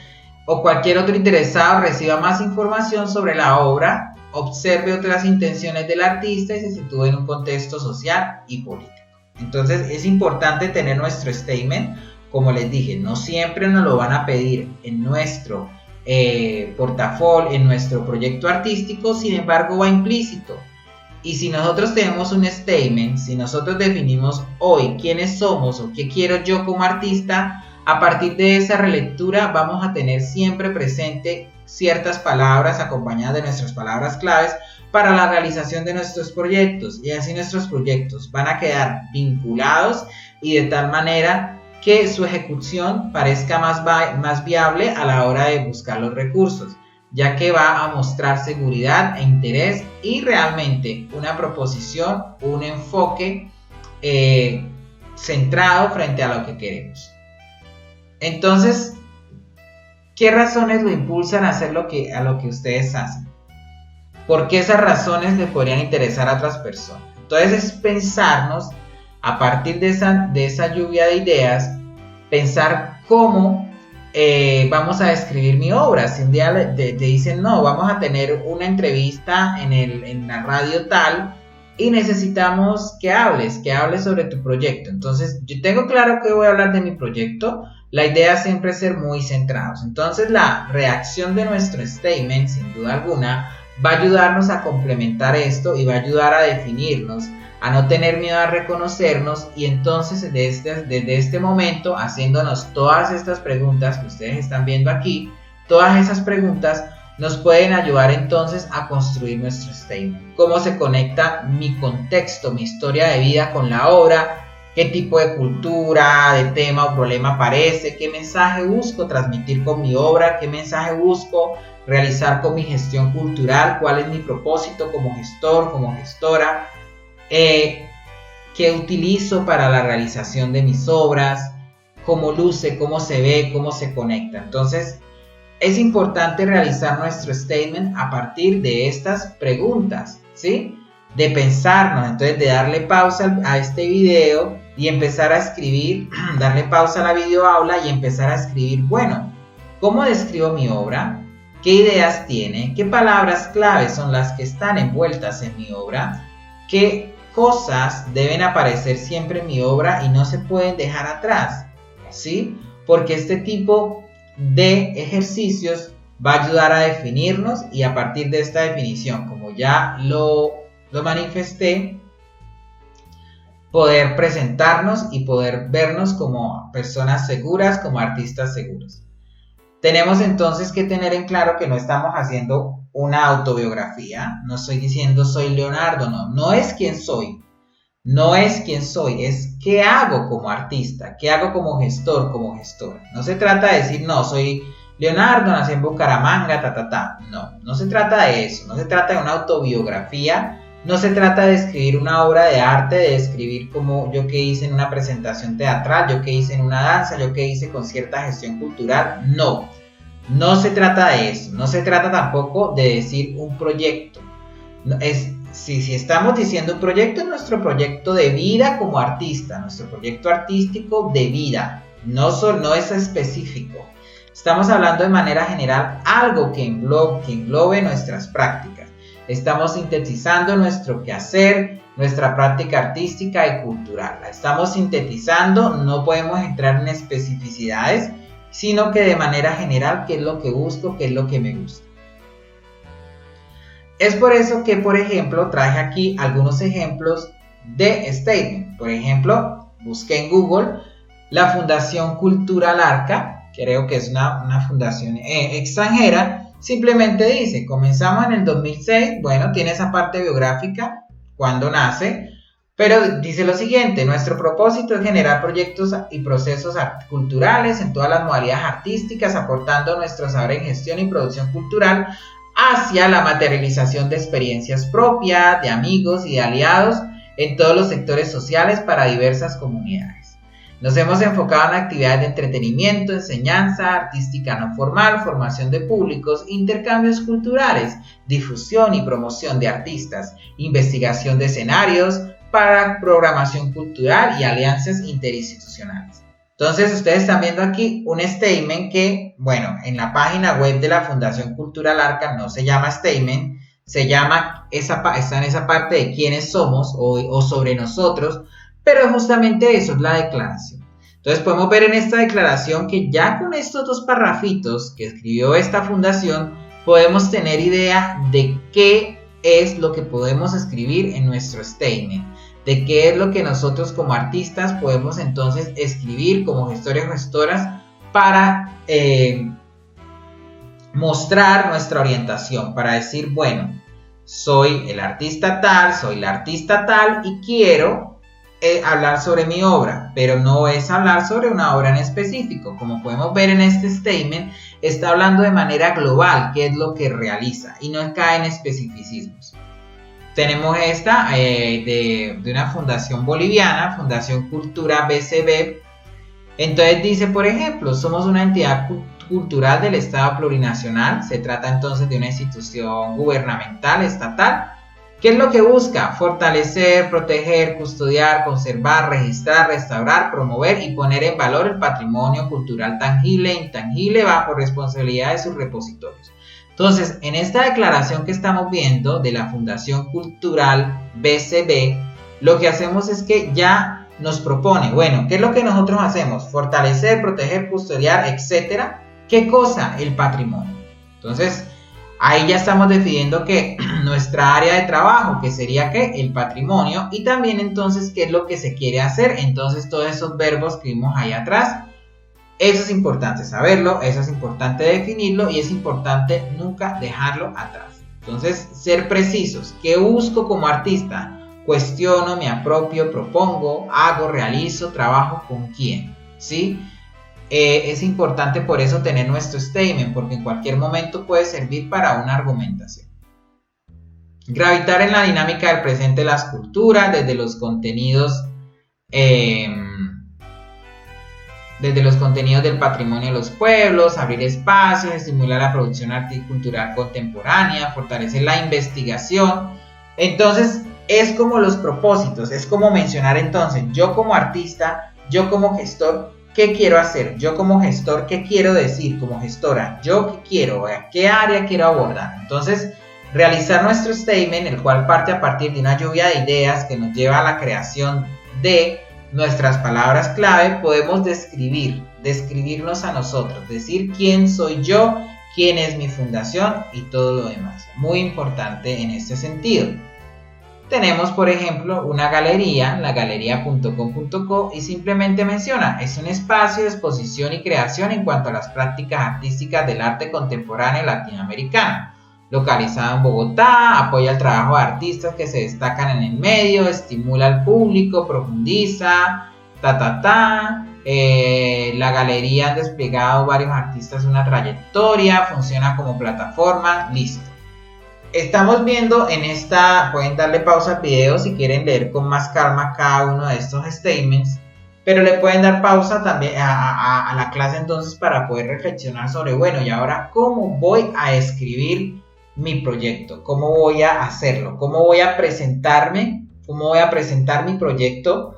o cualquier otro interesado reciba más información sobre la obra, observe otras intenciones del artista y se sitúe en un contexto social y político. Entonces, es importante tener nuestro statement. Como les dije, no siempre nos lo van a pedir en nuestro portafolio, en nuestro proyecto artístico, sin embargo, va implícito. Y si nosotros tenemos un statement, si nosotros definimos hoy quiénes somos o qué quiero yo como artista, a partir de esa relectura vamos a tener siempre presente ciertas palabras acompañadas de nuestras palabras claves para la realización de nuestros proyectos. Y así nuestros proyectos van a quedar vinculados y de tal manera que su ejecución parezca más viable a la hora de buscar los recursos, ya que va a mostrar seguridad e interés y realmente una proposición, un enfoque centrado frente a lo que queremos. Entonces, ¿qué razones lo impulsan a hacer a lo que ustedes hacen? ¿Por qué esas razones le podrían interesar a otras personas? Entonces es pensarnos, a partir de esa lluvia de ideas, pensar cómo vamos a describir mi obra. Si un día te dicen, no, vamos a tener una entrevista en la radio tal y necesitamos que hables sobre tu proyecto. Entonces yo tengo claro que voy a hablar de mi proyecto. La idea siempre es ser muy centrados. Entonces la reacción de nuestro statement, sin duda alguna, va a ayudarnos a complementar esto y va a ayudar a definirnos, a no tener miedo a reconocernos, y entonces desde este momento, haciéndonos todas estas preguntas que ustedes están viendo aquí, todas esas preguntas nos pueden ayudar entonces a construir nuestro statement. ¿Cómo se conecta mi contexto, mi historia de vida con la obra? ¿Qué tipo de cultura, de tema o problema aparece? ¿Qué mensaje busco transmitir con mi obra? ¿Qué mensaje busco realizar con mi gestión cultural? ¿Cuál es mi propósito como gestor, como gestora? ¿Qué utilizo para la realización de mis obras? ¿Cómo luce? ¿Cómo se ve? ¿Cómo se conecta? Entonces, es importante realizar nuestro statement a partir de estas preguntas, ¿sí? De pensarnos, entonces de darle pausa a este video y empezar a escribir, darle pausa a la videoaula y empezar a escribir, bueno, ¿cómo describo mi obra? ¿Qué ideas tiene? ¿Qué palabras claves son las que están envueltas en mi obra? ¿Qué cosas deben aparecer siempre en mi obra y no se pueden dejar atrás? ¿Sí? Porque este tipo de ejercicios va a ayudar a definirnos, y a partir de esta definición, como ya lo manifesté, poder presentarnos y poder vernos como personas seguras, como artistas seguros. Tenemos entonces que tener en claro que no estamos haciendo una autobiografía. No estoy diciendo soy Leonardo, no es quién soy. No es quién soy, es qué hago como artista, qué hago como gestor, como gestora. No se trata de decir, no, soy Leonardo, nací en Bucaramanga, No se trata de eso, no se trata de una autobiografía, no se trata de escribir una obra de arte, de escribir como yo que hice en una presentación teatral, yo que hice en una danza, yo que hice con cierta gestión cultural. No se trata de eso, no se trata tampoco de decir un proyecto. Si estamos diciendo un proyecto, es nuestro proyecto de vida como artista, nuestro proyecto artístico de vida, no es específico. Estamos hablando de manera general algo que englobe nuestras prácticas. Estamos sintetizando nuestro quehacer, nuestra práctica artística y cultural. La estamos sintetizando, no podemos entrar en especificidades, sino que de manera general, qué es lo que busco, qué es lo que me gusta. Es por eso que, por ejemplo, traje aquí algunos ejemplos de statement. Por ejemplo, busqué en Google la Fundación Cultural Arca, creo que es una fundación extranjera. Simplemente dice, comenzamos en el 2006, bueno, tiene esa parte biográfica, cuando nace, pero dice lo siguiente: nuestro propósito es generar proyectos y procesos culturales en todas las modalidades artísticas, aportando nuestro saber en gestión y producción cultural hacia la materialización de experiencias propias, de amigos y de aliados en todos los sectores sociales para diversas comunidades. Nos hemos enfocado en actividades de entretenimiento, enseñanza artística no formal, formación de públicos, intercambios culturales, difusión y promoción de artistas, investigación de escenarios para programación cultural y alianzas interinstitucionales. Entonces ustedes están viendo aquí un statement que, bueno, en la página web de la Fundación Cultural Arca no se llama statement, se llama, está en esa parte de quiénes somos o sobre nosotros, pero justamente eso es la declaración. Entonces podemos ver en esta declaración que ya con estos dos parrafitos que escribió esta fundación podemos tener idea de qué es lo que podemos escribir en nuestro statement, de qué es lo que nosotros como artistas podemos entonces escribir como gestores o gestoras para mostrar nuestra orientación, para decir, bueno, soy el artista tal, soy la artista tal y quiero hablar sobre mi obra, pero no es hablar sobre una obra en específico. Como podemos ver en este statement, está hablando de manera global qué es lo que realiza y no cae en especificismos. Tenemos esta de una fundación boliviana, Fundación Cultura BCB. Entonces dice, por ejemplo, somos una entidad cultural del Estado plurinacional. Se trata entonces de una institución gubernamental, estatal. ¿Qué es lo que busca? Fortalecer, proteger, custodiar, conservar, registrar, restaurar, promover y poner en valor el patrimonio cultural tangible e intangible bajo responsabilidad de sus repositorios. Entonces, en esta declaración que estamos viendo de la Fundación Cultural BCB, lo que hacemos es que ya nos propone, bueno, ¿qué es lo que nosotros hacemos? Fortalecer, proteger, custodiar, etcétera. ¿Qué cosa? El patrimonio. Entonces, ahí ya estamos definiendo que nuestra área de trabajo, que sería ¿qué? El patrimonio, y también entonces qué es lo que se quiere hacer. Entonces, todos esos verbos que vimos ahí atrás, eso es importante saberlo, eso es importante definirlo y es importante nunca dejarlo atrás. Entonces, ser precisos. ¿Qué busco como artista? Cuestiono, me apropio, propongo, hago, realizo, trabajo con quién, ¿sí? Es importante por eso tener nuestro statement, porque en cualquier momento puede servir para una argumentación. Gravitar en la dinámica del presente de las culturas, desde los contenidos del patrimonio de los pueblos, abrir espacios, estimular la producción cultural contemporánea, fortalecer la investigación. Entonces, es como los propósitos, es como mencionar entonces, yo como artista, yo como gestor, ¿qué quiero hacer? Yo como gestor, ¿qué quiero decir? Como gestora, ¿yo qué quiero? ¿Qué área quiero abordar? Entonces, realizar nuestro statement, el cual parte a partir de una lluvia de ideas que nos lleva a la creación de nuestras palabras clave, podemos describirnos a nosotros, decir quién soy yo, quién es mi fundación y todo lo demás. Muy importante en este sentido. Tenemos, por ejemplo, una galería, la galería.com.co, y simplemente menciona, es un espacio de exposición y creación en cuanto a las prácticas artísticas del arte contemporáneo latinoamericano. Localizado en Bogotá, apoya el trabajo de artistas que se destacan en el medio, estimula al público, profundiza, la galería han desplegado varios artistas una trayectoria, funciona como plataforma, listo. Estamos viendo en esta, pueden darle pausa al video si quieren leer con más calma cada uno de estos statements, pero le pueden dar pausa también a la clase entonces para poder reflexionar sobre, bueno, y ahora cómo voy a escribir mi proyecto, cómo voy a hacerlo, cómo voy a presentarme, cómo voy a presentar mi proyecto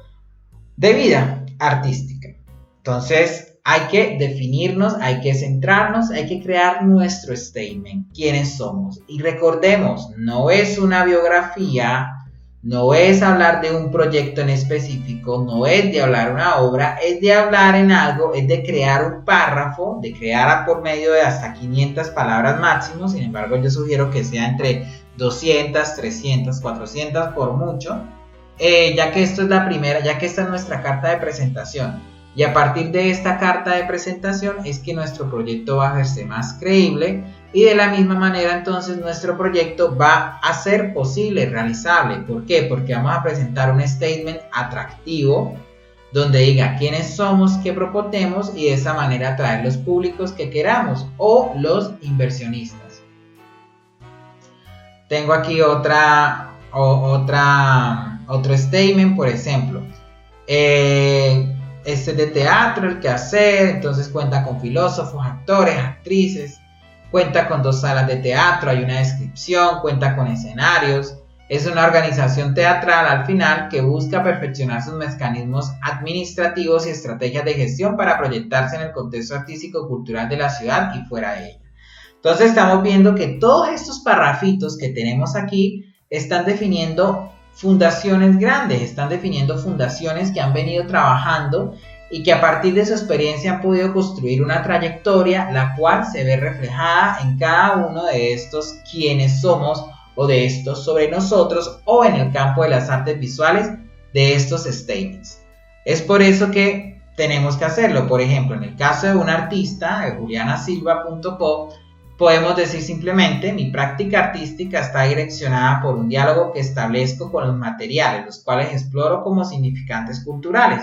de vida artística. Entonces, hay que definirnos, hay que centrarnos, hay que crear nuestro statement, quiénes somos. Y recordemos, no es una biografía, no es hablar de un proyecto en específico, no es de hablar una obra, es de hablar en algo, es de crear un párrafo, de crear por medio de hasta 500 palabras máximo. Sin embargo, yo sugiero que sea entre 200, 300, 400 por mucho, ya que esto es la primera, ya que esta es nuestra carta de presentación. Y a partir de esta carta de presentación es que nuestro proyecto va a hacerse más creíble y de la misma manera entonces nuestro proyecto va a ser posible, realizable. ¿Por qué? Porque vamos a presentar un statement atractivo donde diga quiénes somos, qué proponemos y de esa manera atraer los públicos que queramos o los inversionistas. Tengo aquí otro statement, por ejemplo. Este es de teatro, el quehacer, entonces cuenta con filósofos, actores, actrices, cuenta con 2 salas de teatro, hay una descripción, cuenta con escenarios, es una organización teatral al final que busca perfeccionar sus mecanismos administrativos y estrategias de gestión para proyectarse en el contexto artístico-cultural de la ciudad y fuera de ella. Entonces estamos viendo que todos estos parrafitos que tenemos aquí están definiendo fundaciones grandes, están definiendo fundaciones que han venido trabajando y que a partir de su experiencia han podido construir una trayectoria, la cual se ve reflejada en cada uno de estos quiénes somos o de estos sobre nosotros, o en el campo de las artes visuales de estos statements. Es por eso que tenemos que hacerlo. Por ejemplo, en el caso de un artista, de julianasilva.co, podemos decir simplemente: mi práctica artística está direccionada por un diálogo que establezco con los materiales, los cuales exploro como significantes culturales.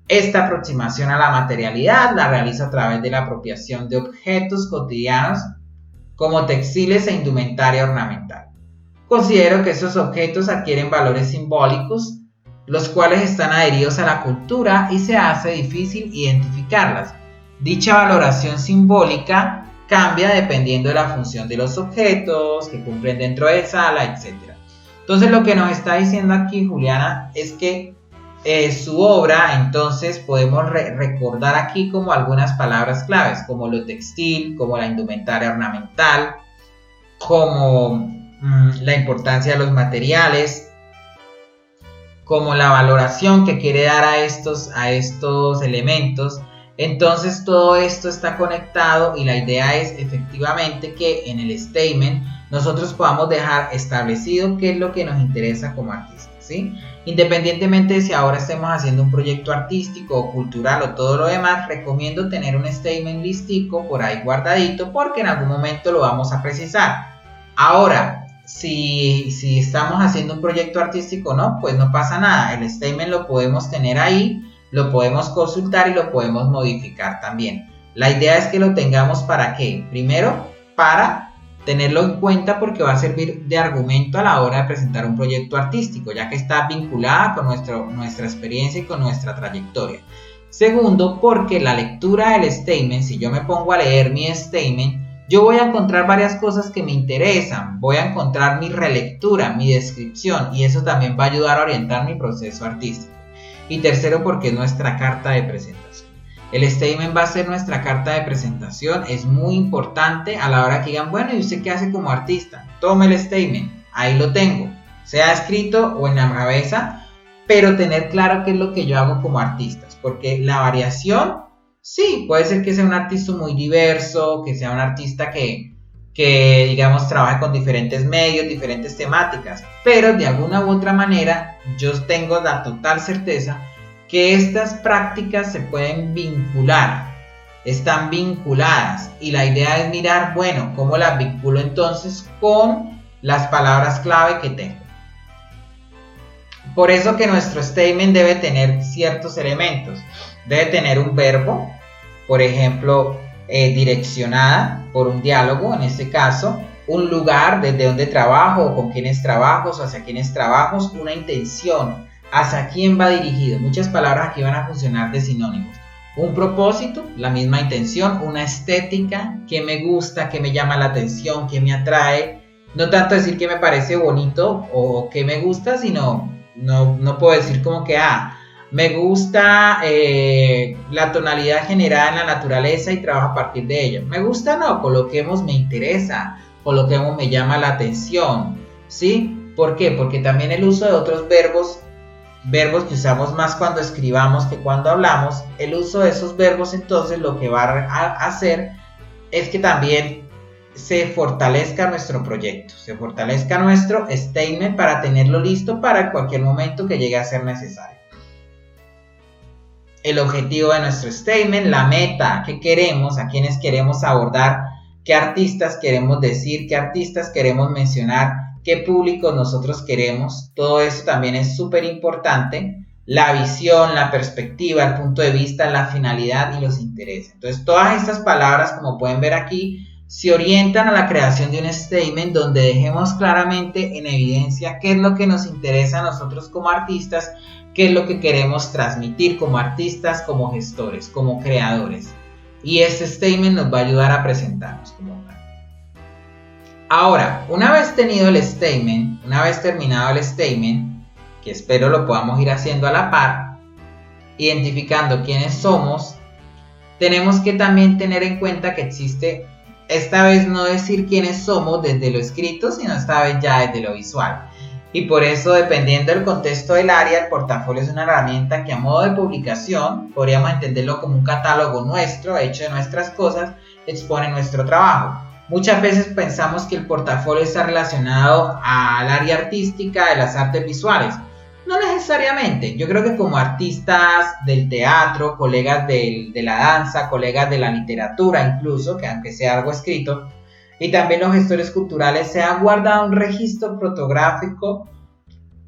Esta aproximación a la materialidad la realizo a través de la apropiación de objetos cotidianos como textiles e indumentaria ornamental. Considero que esos objetos adquieren valores simbólicos, los cuales están adheridos a la cultura y se hace difícil identificarlas. Dicha valoración simbólica cambia dependiendo de la función de los objetos que cumplen dentro de sala, etc. Entonces, lo que nos está diciendo aquí Juliana es que su obra, entonces podemos recordar aquí como algunas palabras claves, como lo textil, como la indumentaria ornamental, como la importancia de los materiales, como la valoración que quiere dar a estos elementos. Entonces todo esto está conectado y la idea es efectivamente que en el statement nosotros podamos dejar establecido qué es lo que nos interesa como artistas, ¿sí? Independientemente de si ahora estemos haciendo un proyecto artístico o cultural o todo lo demás, recomiendo tener un statement listico por ahí guardadito porque en algún momento lo vamos a precisar. Ahora, si estamos haciendo un proyecto artístico, no, pues no pasa nada. El statement lo podemos tener ahí, lo podemos consultar y lo podemos modificar también. La idea es que lo tengamos ¿para qué? Primero, para tenerlo en cuenta porque va a servir de argumento a la hora de presentar un proyecto artístico, ya que está vinculada con nuestra experiencia y con nuestra trayectoria. Segundo, porque la lectura del statement, si yo me pongo a leer mi statement, yo voy a encontrar varias cosas que me interesan, voy a encontrar mi relectura, mi descripción, y eso también va a ayudar a orientar mi proceso artístico. Y tercero, porque es nuestra carta de presentación. El statement va a ser nuestra carta de presentación, es muy importante a la hora que digan, bueno, ¿y usted qué hace como artista? Tome el statement, ahí lo tengo, sea escrito o en la cabeza, pero tener claro qué es lo que yo hago como artista, porque la variación, sí, puede ser que sea un artista muy diverso, que sea un artista que digamos trabaje con diferentes medios, diferentes temáticas, pero de alguna u otra manera yo tengo la total certeza que estas prácticas se pueden vincular, están vinculadas y la idea es mirar, bueno, cómo las vinculo entonces con las palabras clave que tengo. Por eso que nuestro statement debe tener ciertos elementos, debe tener un verbo, por ejemplo, direccionada por un diálogo, en este caso, un lugar desde donde trabajo o con quiénes trabajo o hacia quiénes trabajo, una intención, hacia quién va dirigido. Muchas palabras aquí van a funcionar de sinónimos. Un propósito, la misma intención, una estética, qué me gusta, qué me llama la atención, qué me atrae. No tanto decir que me parece bonito o que me gusta, sino no puedo decir como que me gusta la tonalidad generada en la naturaleza y trabajo a partir de ella. Me gusta, no, coloquemos me interesa, coloquemos me llama la atención, ¿sí? ¿Por qué? Porque también el uso de otros verbos que usamos más cuando escribamos que cuando hablamos, el uso de esos verbos entonces lo que va a hacer es que también se fortalezca nuestro proyecto, se fortalezca nuestro statement para tenerlo listo para cualquier momento que llegue a ser necesario. El objetivo de nuestro statement, la meta, qué queremos, a quiénes queremos abordar, qué artistas queremos decir, qué artistas queremos mencionar, qué públicos nosotros queremos, todo eso también es súper importante. La visión, la perspectiva, el punto de vista, la finalidad y los intereses. Entonces todas estas palabras, como pueden ver aquí, se orientan a la creación de un statement donde dejemos claramente en evidencia qué es lo que nos interesa a nosotros como artistas, qué es lo que queremos transmitir como artistas, como gestores, como creadores. Y este statement nos va a ayudar a presentarnos como tal. Ahora, una vez tenido el statement, una vez terminado el statement, que espero lo podamos ir haciendo a la par, identificando quiénes somos, tenemos que también tener en cuenta que existe, esta vez no decir quiénes somos desde lo escrito, sino esta vez ya desde lo visual. Y por eso, dependiendo del contexto del área, el portafolio es una herramienta que a modo de publicación, podríamos entenderlo como un catálogo nuestro, hecho de nuestras cosas, expone nuestro trabajo. Muchas veces pensamos que el portafolio está relacionado al área artística de las artes visuales. No necesariamente. Yo creo que como artistas del teatro, colegas de la danza, colegas de la literatura incluso, que aunque sea algo escrito, y también los gestores culturales, se ha guardado un registro fotográfico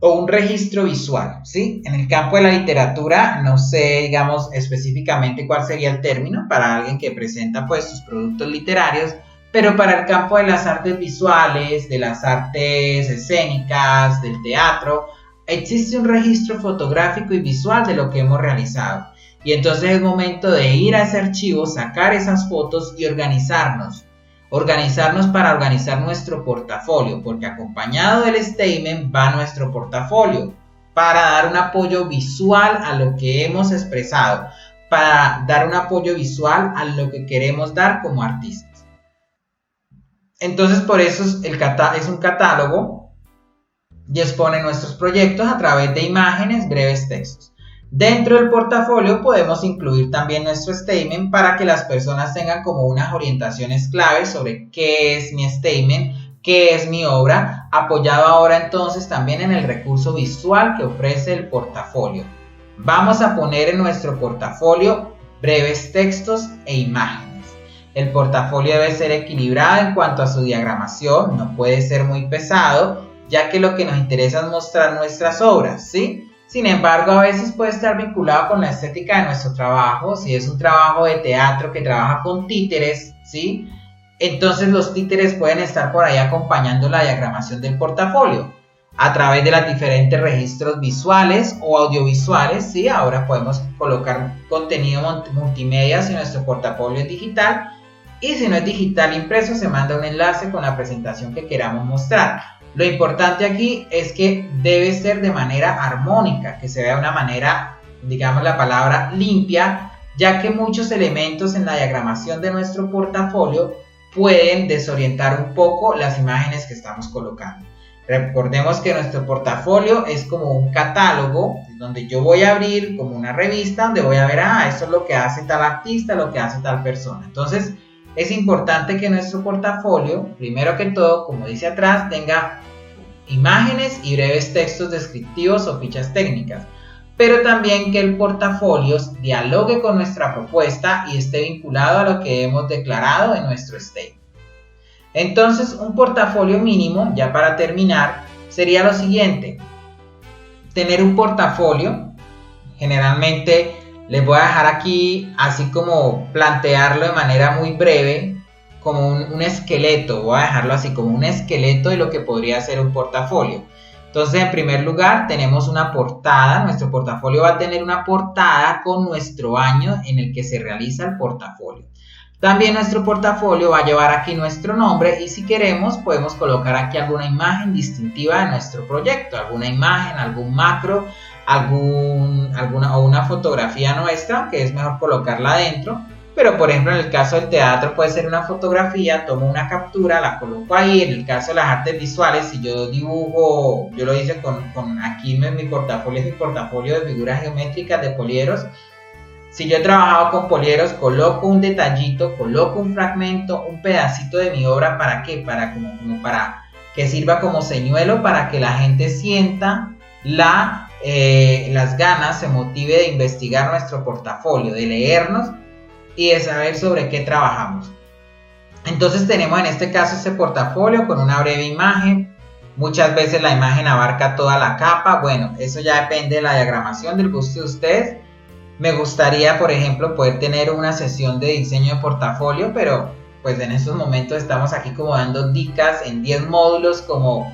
o un registro visual, ¿sí? En el campo de la literatura, no sé, digamos, específicamente cuál sería el término para alguien que presenta, pues, sus productos literarios, pero para el campo de las artes visuales, de las artes escénicas, del teatro, existe un registro fotográfico y visual de lo que hemos realizado. Y entonces es momento de ir a ese archivo, sacar esas fotos y organizarnos para organizar nuestro portafolio, porque acompañado del statement va nuestro portafolio para dar un apoyo visual a lo que hemos expresado, para dar un apoyo visual a lo que queremos dar como artistas. Entonces por eso es un catálogo y expone nuestros proyectos a través de imágenes, breves textos. Dentro del portafolio podemos incluir también nuestro statement para que las personas tengan como unas orientaciones claves sobre qué es mi statement, qué es mi obra, apoyado ahora entonces también en el recurso visual que ofrece el portafolio. Vamos a poner en nuestro portafolio breves textos e imágenes. El portafolio debe ser equilibrado en cuanto a su diagramación, no puede ser muy pesado, ya que lo que nos interesa es mostrar nuestras obras, ¿sí? Sin embargo, a veces puede estar vinculado con la estética de nuestro trabajo. Si es un trabajo de teatro que trabaja con títeres, ¿sí? Entonces los títeres pueden estar por ahí acompañando la diagramación del portafolio a través de los diferentes registros visuales o audiovisuales, ¿sí? Ahora podemos colocar contenido multimedia si nuestro portafolio es digital, y si no es digital impreso se manda un enlace con la presentación que queramos mostrar. Lo importante aquí es que debe ser de manera armónica, que se vea de una manera, digamos la palabra, limpia, ya que muchos elementos en la diagramación de nuestro portafolio pueden desorientar un poco las imágenes que estamos colocando. Recordemos que nuestro portafolio es como un catálogo donde yo voy a abrir como una revista donde voy a ver, esto es lo que hace tal artista, lo que hace tal persona. Entonces, es importante que nuestro portafolio, primero que todo, como dice atrás, tenga imágenes y breves textos descriptivos o fichas técnicas, pero también que el portafolio dialogue con nuestra propuesta y esté vinculado a lo que hemos declarado en nuestro statement. Entonces, un portafolio mínimo, ya para terminar, sería lo siguiente: tener un portafolio, generalmente les voy a dejar aquí así como plantearlo de manera muy breve, como un esqueleto, voy a dejarlo así como un esqueleto de lo que podría ser un portafolio. Entonces, en primer lugar, tenemos una portada. Nuestro portafolio va a tener una portada con nuestro año en el que se realiza el portafolio. También nuestro portafolio va a llevar aquí nuestro nombre y si queremos podemos colocar aquí alguna imagen distintiva de nuestro proyecto, alguna imagen, algún macro, o una fotografía nuestra, que es mejor colocarla adentro. Pero por ejemplo en el caso del teatro puede ser una fotografía, tomo una captura, la coloco ahí. En el caso de las artes visuales, si yo dibujo, yo lo hice con aquí en mi portafolio, es mi portafolio de figuras geométricas de polieros. Si yo he trabajado con polieros, coloco un detallito, coloco un fragmento, un pedacito de mi obra. ¿Para qué? Para que sirva como señuelo, para que la gente sienta las ganas, se motive de investigar nuestro portafolio, de leernos y de saber sobre qué trabajamos. Entonces tenemos en este caso este portafolio con una breve imagen. Muchas veces la imagen abarca toda la capa. Bueno, eso ya depende de la diagramación, del gusto de ustedes. Me gustaría, por ejemplo, poder tener una sesión de diseño de portafolio, pero pues en estos momentos estamos aquí como dando dicas en 10 módulos como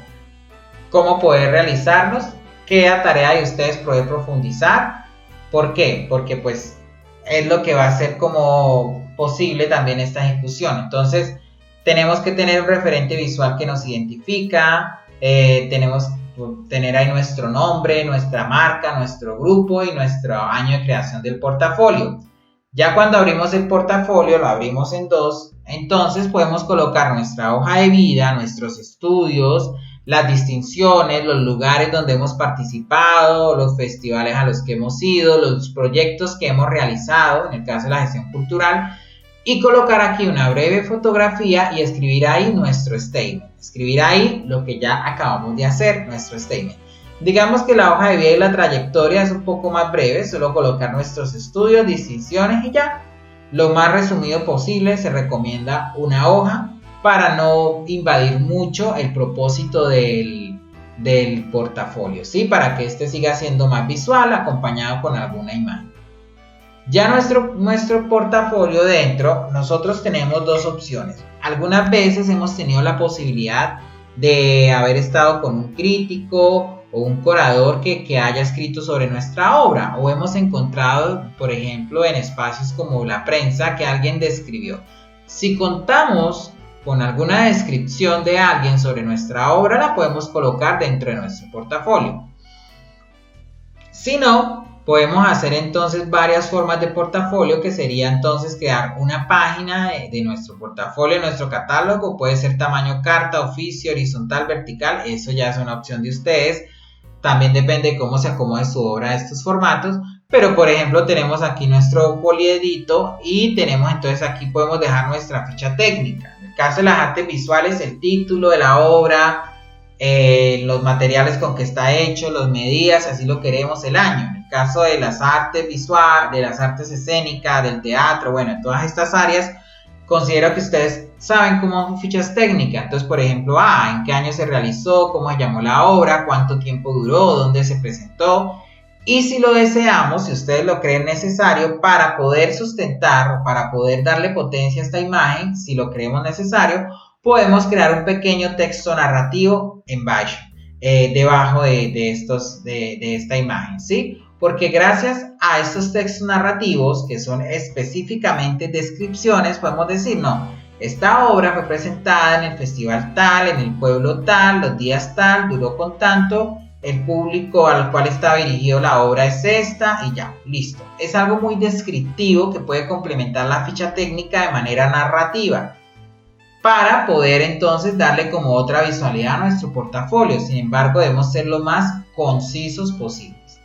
cómo poder realizarlos. Queda tarea de ustedes poder profundizar. ¿Por qué? Porque pues es lo que va a hacer como posible también esta ejecución. Entonces tenemos que tener un referente visual que nos identifica, tenemos que tener ahí nuestro nombre, nuestra marca, nuestro grupo y nuestro año de creación del portafolio. Ya cuando abrimos el portafolio, lo abrimos en dos, entonces podemos colocar nuestra hoja de vida, nuestros estudios, las distinciones, los lugares donde hemos participado, los festivales a los que hemos ido, los proyectos que hemos realizado, en el caso de la gestión cultural, y colocar aquí una breve fotografía y escribir ahí nuestro statement. Escribir ahí lo que ya acabamos de hacer, nuestro statement. Digamos que la hoja de vida y la trayectoria es un poco más breve, solo colocar nuestros estudios, distinciones y ya. Lo más resumido posible, se recomienda una hoja para no invadir mucho el propósito del portafolio, ¿sí? Para que este siga siendo más visual, acompañado con alguna imagen. Ya nuestro portafolio dentro, nosotros tenemos dos opciones. Algunas veces hemos tenido la posibilidad de haber estado con un crítico o un curador que haya escrito sobre nuestra obra, o hemos encontrado, por ejemplo, en espacios como la prensa que alguien describió. Si contamos con alguna descripción de alguien sobre nuestra obra, la podemos colocar dentro de nuestro portafolio. Si no, podemos hacer entonces varias formas de portafolio, que sería entonces crear una página de nuestro portafolio, nuestro catálogo. Puede ser tamaño carta, oficio, horizontal, vertical. Eso ya es una opción de ustedes. También depende de cómo se acomode su obra a estos formatos. Pero por ejemplo tenemos aquí nuestro poliedito y tenemos entonces aquí podemos dejar nuestra ficha técnica. En el caso de las artes visuales, el título de la obra, los materiales con que está hecho, las medidas, así lo queremos, el año. En el caso de las artes visuales, de las artes escénicas, del teatro, bueno, en todas estas áreas, considero que ustedes saben cómo son fichas técnicas. Entonces, por ejemplo, en qué año se realizó, cómo se llamó la obra, cuánto tiempo duró, dónde se presentó. Y si lo deseamos, si ustedes lo creen necesario, para poder sustentar o para poder darle potencia a esta imagen, si lo creemos necesario, podemos crear un pequeño texto narrativo en bajo, debajo de esta imagen, ¿sí? Porque gracias a estos textos narrativos, que son específicamente descripciones, podemos decir, no, esta obra fue presentada en el festival tal, en el pueblo tal, los días tal, duró con tanto, el público al cual está dirigido la obra es esta y ya, listo. Es algo muy descriptivo que puede complementar la ficha técnica de manera narrativa, para poder entonces darle como otra visualidad a nuestro portafolio. Sin embargo, debemos ser lo más concisos posibles.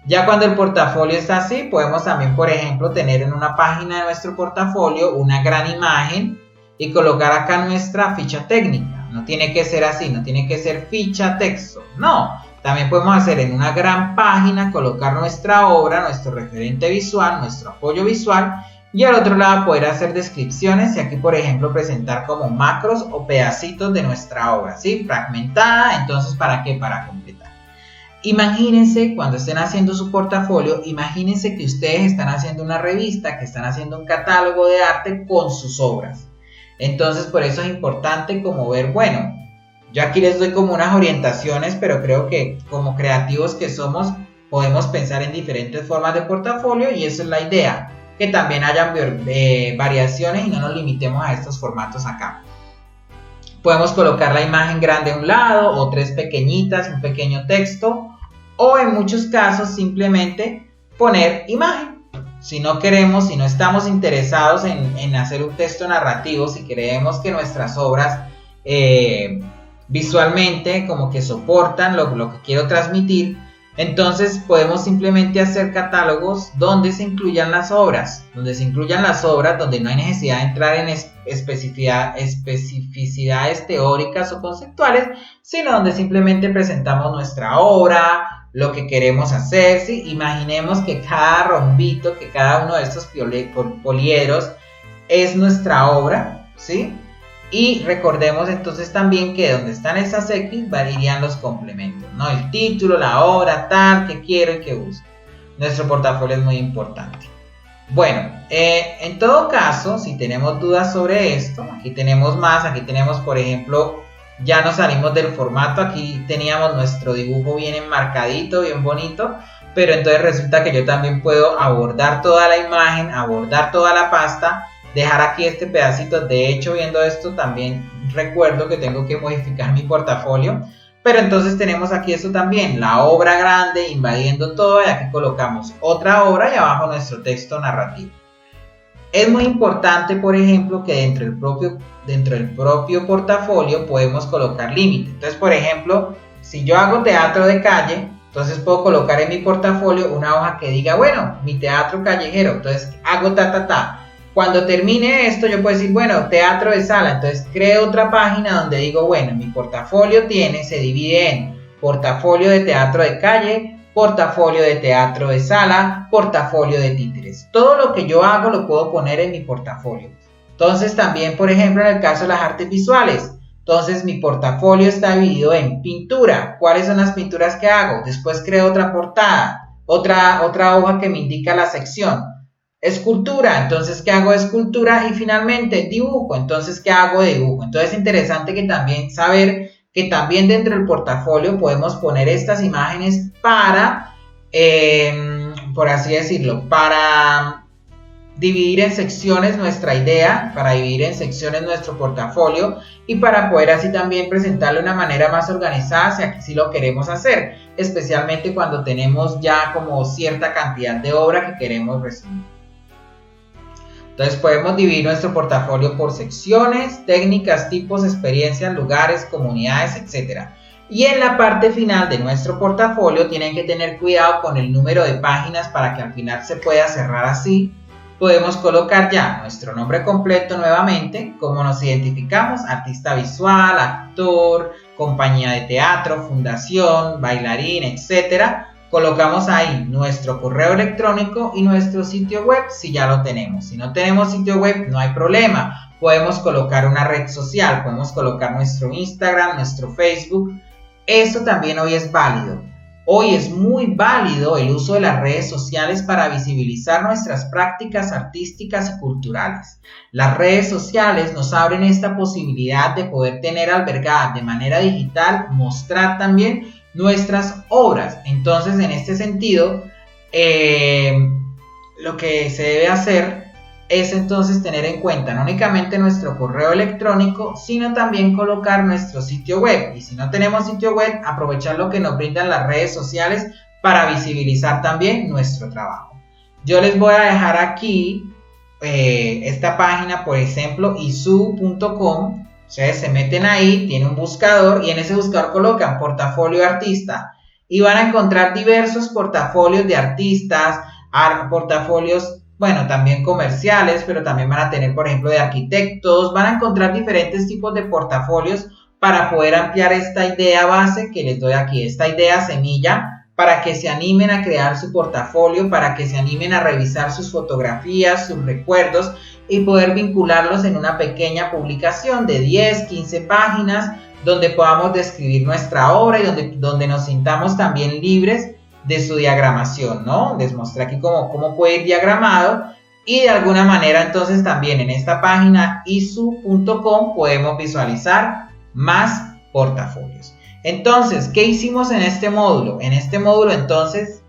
Ya cuando el portafolio está así, podemos también, por ejemplo, tener en una página de nuestro portafolio una gran imagen y colocar acá nuestra ficha técnica. No tiene que ser así, no tiene que ser ficha texto, no. También podemos hacer en una gran página, colocar nuestra obra, nuestro referente visual, nuestro apoyo visual, y al otro lado poder hacer descripciones y aquí por ejemplo presentar como macros o pedacitos de nuestra obra, ¿sí? Fragmentada. Entonces, ¿para qué? Para completar. Imagínense cuando estén haciendo su portafolio, imagínense que ustedes están haciendo una revista, que están haciendo un catálogo de arte con sus obras. Entonces, por eso es importante como ver, bueno, yo aquí les doy como unas orientaciones, pero creo que como creativos que somos, podemos pensar en diferentes formas de portafolio y esa es la idea. Que también hayan variaciones y no nos limitemos a estos formatos acá. Podemos colocar la imagen grande a un lado o tres pequeñitas, un pequeño texto, o en muchos casos simplemente poner imagen. Si no queremos, si no estamos interesados en hacer un texto narrativo, si queremos que nuestras obras visualmente como que soportan lo que quiero transmitir, entonces podemos simplemente hacer catálogos donde se incluyan las obras, donde no hay necesidad de entrar en especificidades teóricas o conceptuales, sino donde simplemente presentamos nuestra obra, lo que queremos hacer, ¿sí? Imaginemos que cada rombito, que cada uno de estos poliedros es nuestra obra, ¿sí? Y recordemos entonces también que donde están esas X irían los complementos, ¿no? El título, la obra, tal, que quiero y que busco. Nuestro portafolio es muy importante. Bueno, en todo caso, si tenemos dudas sobre esto, aquí tenemos más, aquí tenemos por ejemplo, ya nos salimos del formato, aquí teníamos nuestro dibujo bien enmarcadito, bien bonito, pero entonces resulta que yo también puedo abordar toda la imagen, abordar toda la pasta, dejar aquí este pedacito. De hecho, viendo esto también recuerdo que tengo que modificar mi portafolio, pero entonces tenemos aquí esto también, la obra grande invadiendo todo, y aquí colocamos otra obra y abajo nuestro texto narrativo. Es muy importante, por ejemplo, que dentro del propio portafolio podemos colocar límites. Entonces, por ejemplo, si yo hago teatro de calle, entonces puedo colocar en mi portafolio una hoja que diga, bueno, mi teatro callejero, entonces hago Cuando termine esto, yo puedo decir, bueno, teatro de sala. Entonces creo otra página donde digo, bueno, mi portafolio se divide en portafolio de teatro de calle, portafolio de teatro de sala, portafolio de títeres. Todo lo que yo hago lo puedo poner en mi portafolio. Entonces también, por ejemplo, en el caso de las artes visuales, entonces mi portafolio está dividido en pintura. ¿Cuáles son las pinturas que hago? Después creo otra portada, otra hoja que me indica la sección. Escultura, entonces ¿qué hago de escultura? Y finalmente dibujo, entonces ¿qué hago de dibujo? Entonces es interesante que también saber que también dentro del portafolio podemos poner estas imágenes para, por así decirlo, para dividir en secciones nuestra idea, para dividir en secciones nuestro portafolio y para poder así también presentarlo de una manera más organizada si aquí sí lo queremos hacer, especialmente cuando tenemos ya como cierta cantidad de obra que queremos resumir. Entonces podemos dividir nuestro portafolio por secciones, técnicas, tipos, experiencias, lugares, comunidades, etc. Y en la parte final de nuestro portafolio tienen que tener cuidado con el número de páginas para que al final se pueda cerrar así. Podemos colocar ya nuestro nombre completo nuevamente, como nos identificamos, artista visual, actor, compañía de teatro, fundación, bailarín, etc. Colocamos ahí nuestro correo electrónico y nuestro sitio web si ya lo tenemos. Si no tenemos sitio web, no hay problema. Podemos colocar una red social, podemos colocar nuestro Instagram, nuestro Facebook. Eso también hoy es válido. Hoy es muy válido el uso de las redes sociales para visibilizar nuestras prácticas artísticas y culturales. Las redes sociales nos abren esta posibilidad de poder tener albergada de manera digital, mostrar también nuestras obras. Entonces, en este sentido, lo que se debe hacer es entonces tener en cuenta no únicamente nuestro correo electrónico, sino también colocar nuestro sitio web. Y si no tenemos sitio web, aprovechar lo que nos brindan las redes sociales para visibilizar también nuestro trabajo. Yo les voy a dejar aquí esta página, por ejemplo, isu.com. Ustedes se meten ahí, tiene un buscador y en ese buscador colocan portafolio de artista y van a encontrar diversos portafolios de artistas, portafolios, bueno, también comerciales, pero también van a tener, por ejemplo, de arquitectos. Van a encontrar diferentes tipos de portafolios para poder ampliar esta idea base que les doy aquí, esta idea semilla, para que se animen a crear su portafolio, para que se animen a revisar sus fotografías, sus recuerdos y poder vincularlos en una pequeña publicación de 10, 15 páginas donde podamos describir nuestra obra y donde nos sintamos también libres de su diagramación, ¿no? Les mostré aquí cómo puede ir diagramado y de alguna manera entonces también en esta página isu.com podemos visualizar más portafolios. Entonces, ¿qué hicimos en este módulo? En este módulo entonces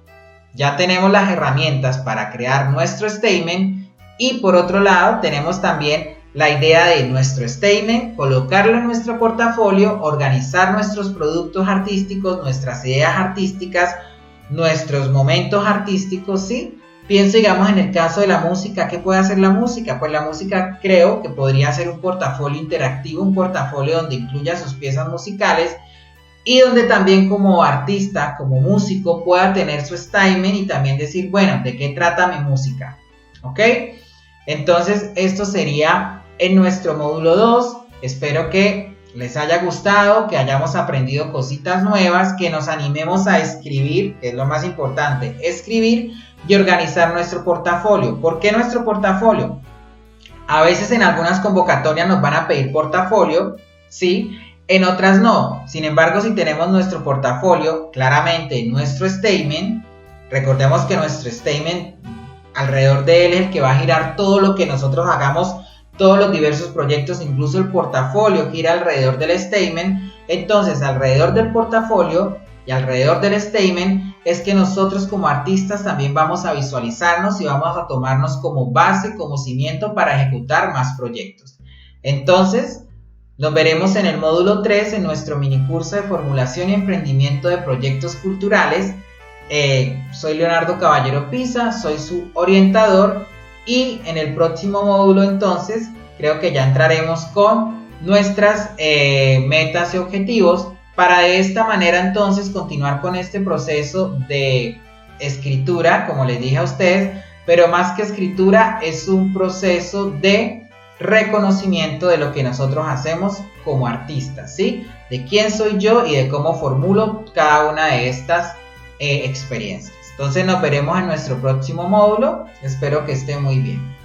ya tenemos las herramientas para crear nuestro statement y por otro lado tenemos también la idea de nuestro statement, colocarlo en nuestro portafolio, organizar nuestros productos artísticos, nuestras ideas artísticas, nuestros momentos artísticos, ¿sí? Pienso, digamos, en el caso de la música. ¿Qué puede hacer la música? Pues la música creo que podría ser un portafolio interactivo, un portafolio donde incluya sus piezas musicales y donde también como artista, como músico, pueda tener su statement y también decir, bueno, ¿de qué trata mi música? ¿Ok? Entonces, esto sería en nuestro módulo 2. Espero que les haya gustado, que hayamos aprendido cositas nuevas, que nos animemos a escribir, que es lo más importante, escribir y organizar nuestro portafolio. ¿Por qué nuestro portafolio? A veces en algunas convocatorias nos van a pedir portafolio, ¿sí? En otras no. Sin embargo, si tenemos nuestro portafolio, claramente nuestro statement, recordemos que nuestro statement, alrededor de él es el que va a girar todo lo que nosotros hagamos, todos los diversos proyectos, incluso el portafolio gira alrededor del statement. Entonces, alrededor del portafolio y alrededor del statement es que nosotros como artistas también vamos a visualizarnos y vamos a tomarnos como base, como cimiento para ejecutar más proyectos. Entonces, nos veremos en el módulo 3 en nuestro minicurso de formulación y emprendimiento de proyectos culturales. Soy Leonardo Caballero Pisa, soy su orientador. Y en el próximo módulo entonces creo que ya entraremos con nuestras metas y objetivos para de esta manera entonces continuar con este proceso de escritura, como les dije a ustedes, pero más que escritura es un proceso de reconocimiento de lo que nosotros hacemos como artistas, ¿sí? De quién soy yo y de cómo formulo cada una de estas experiencias. Entonces nos veremos en nuestro próximo módulo. Espero que esté muy bien.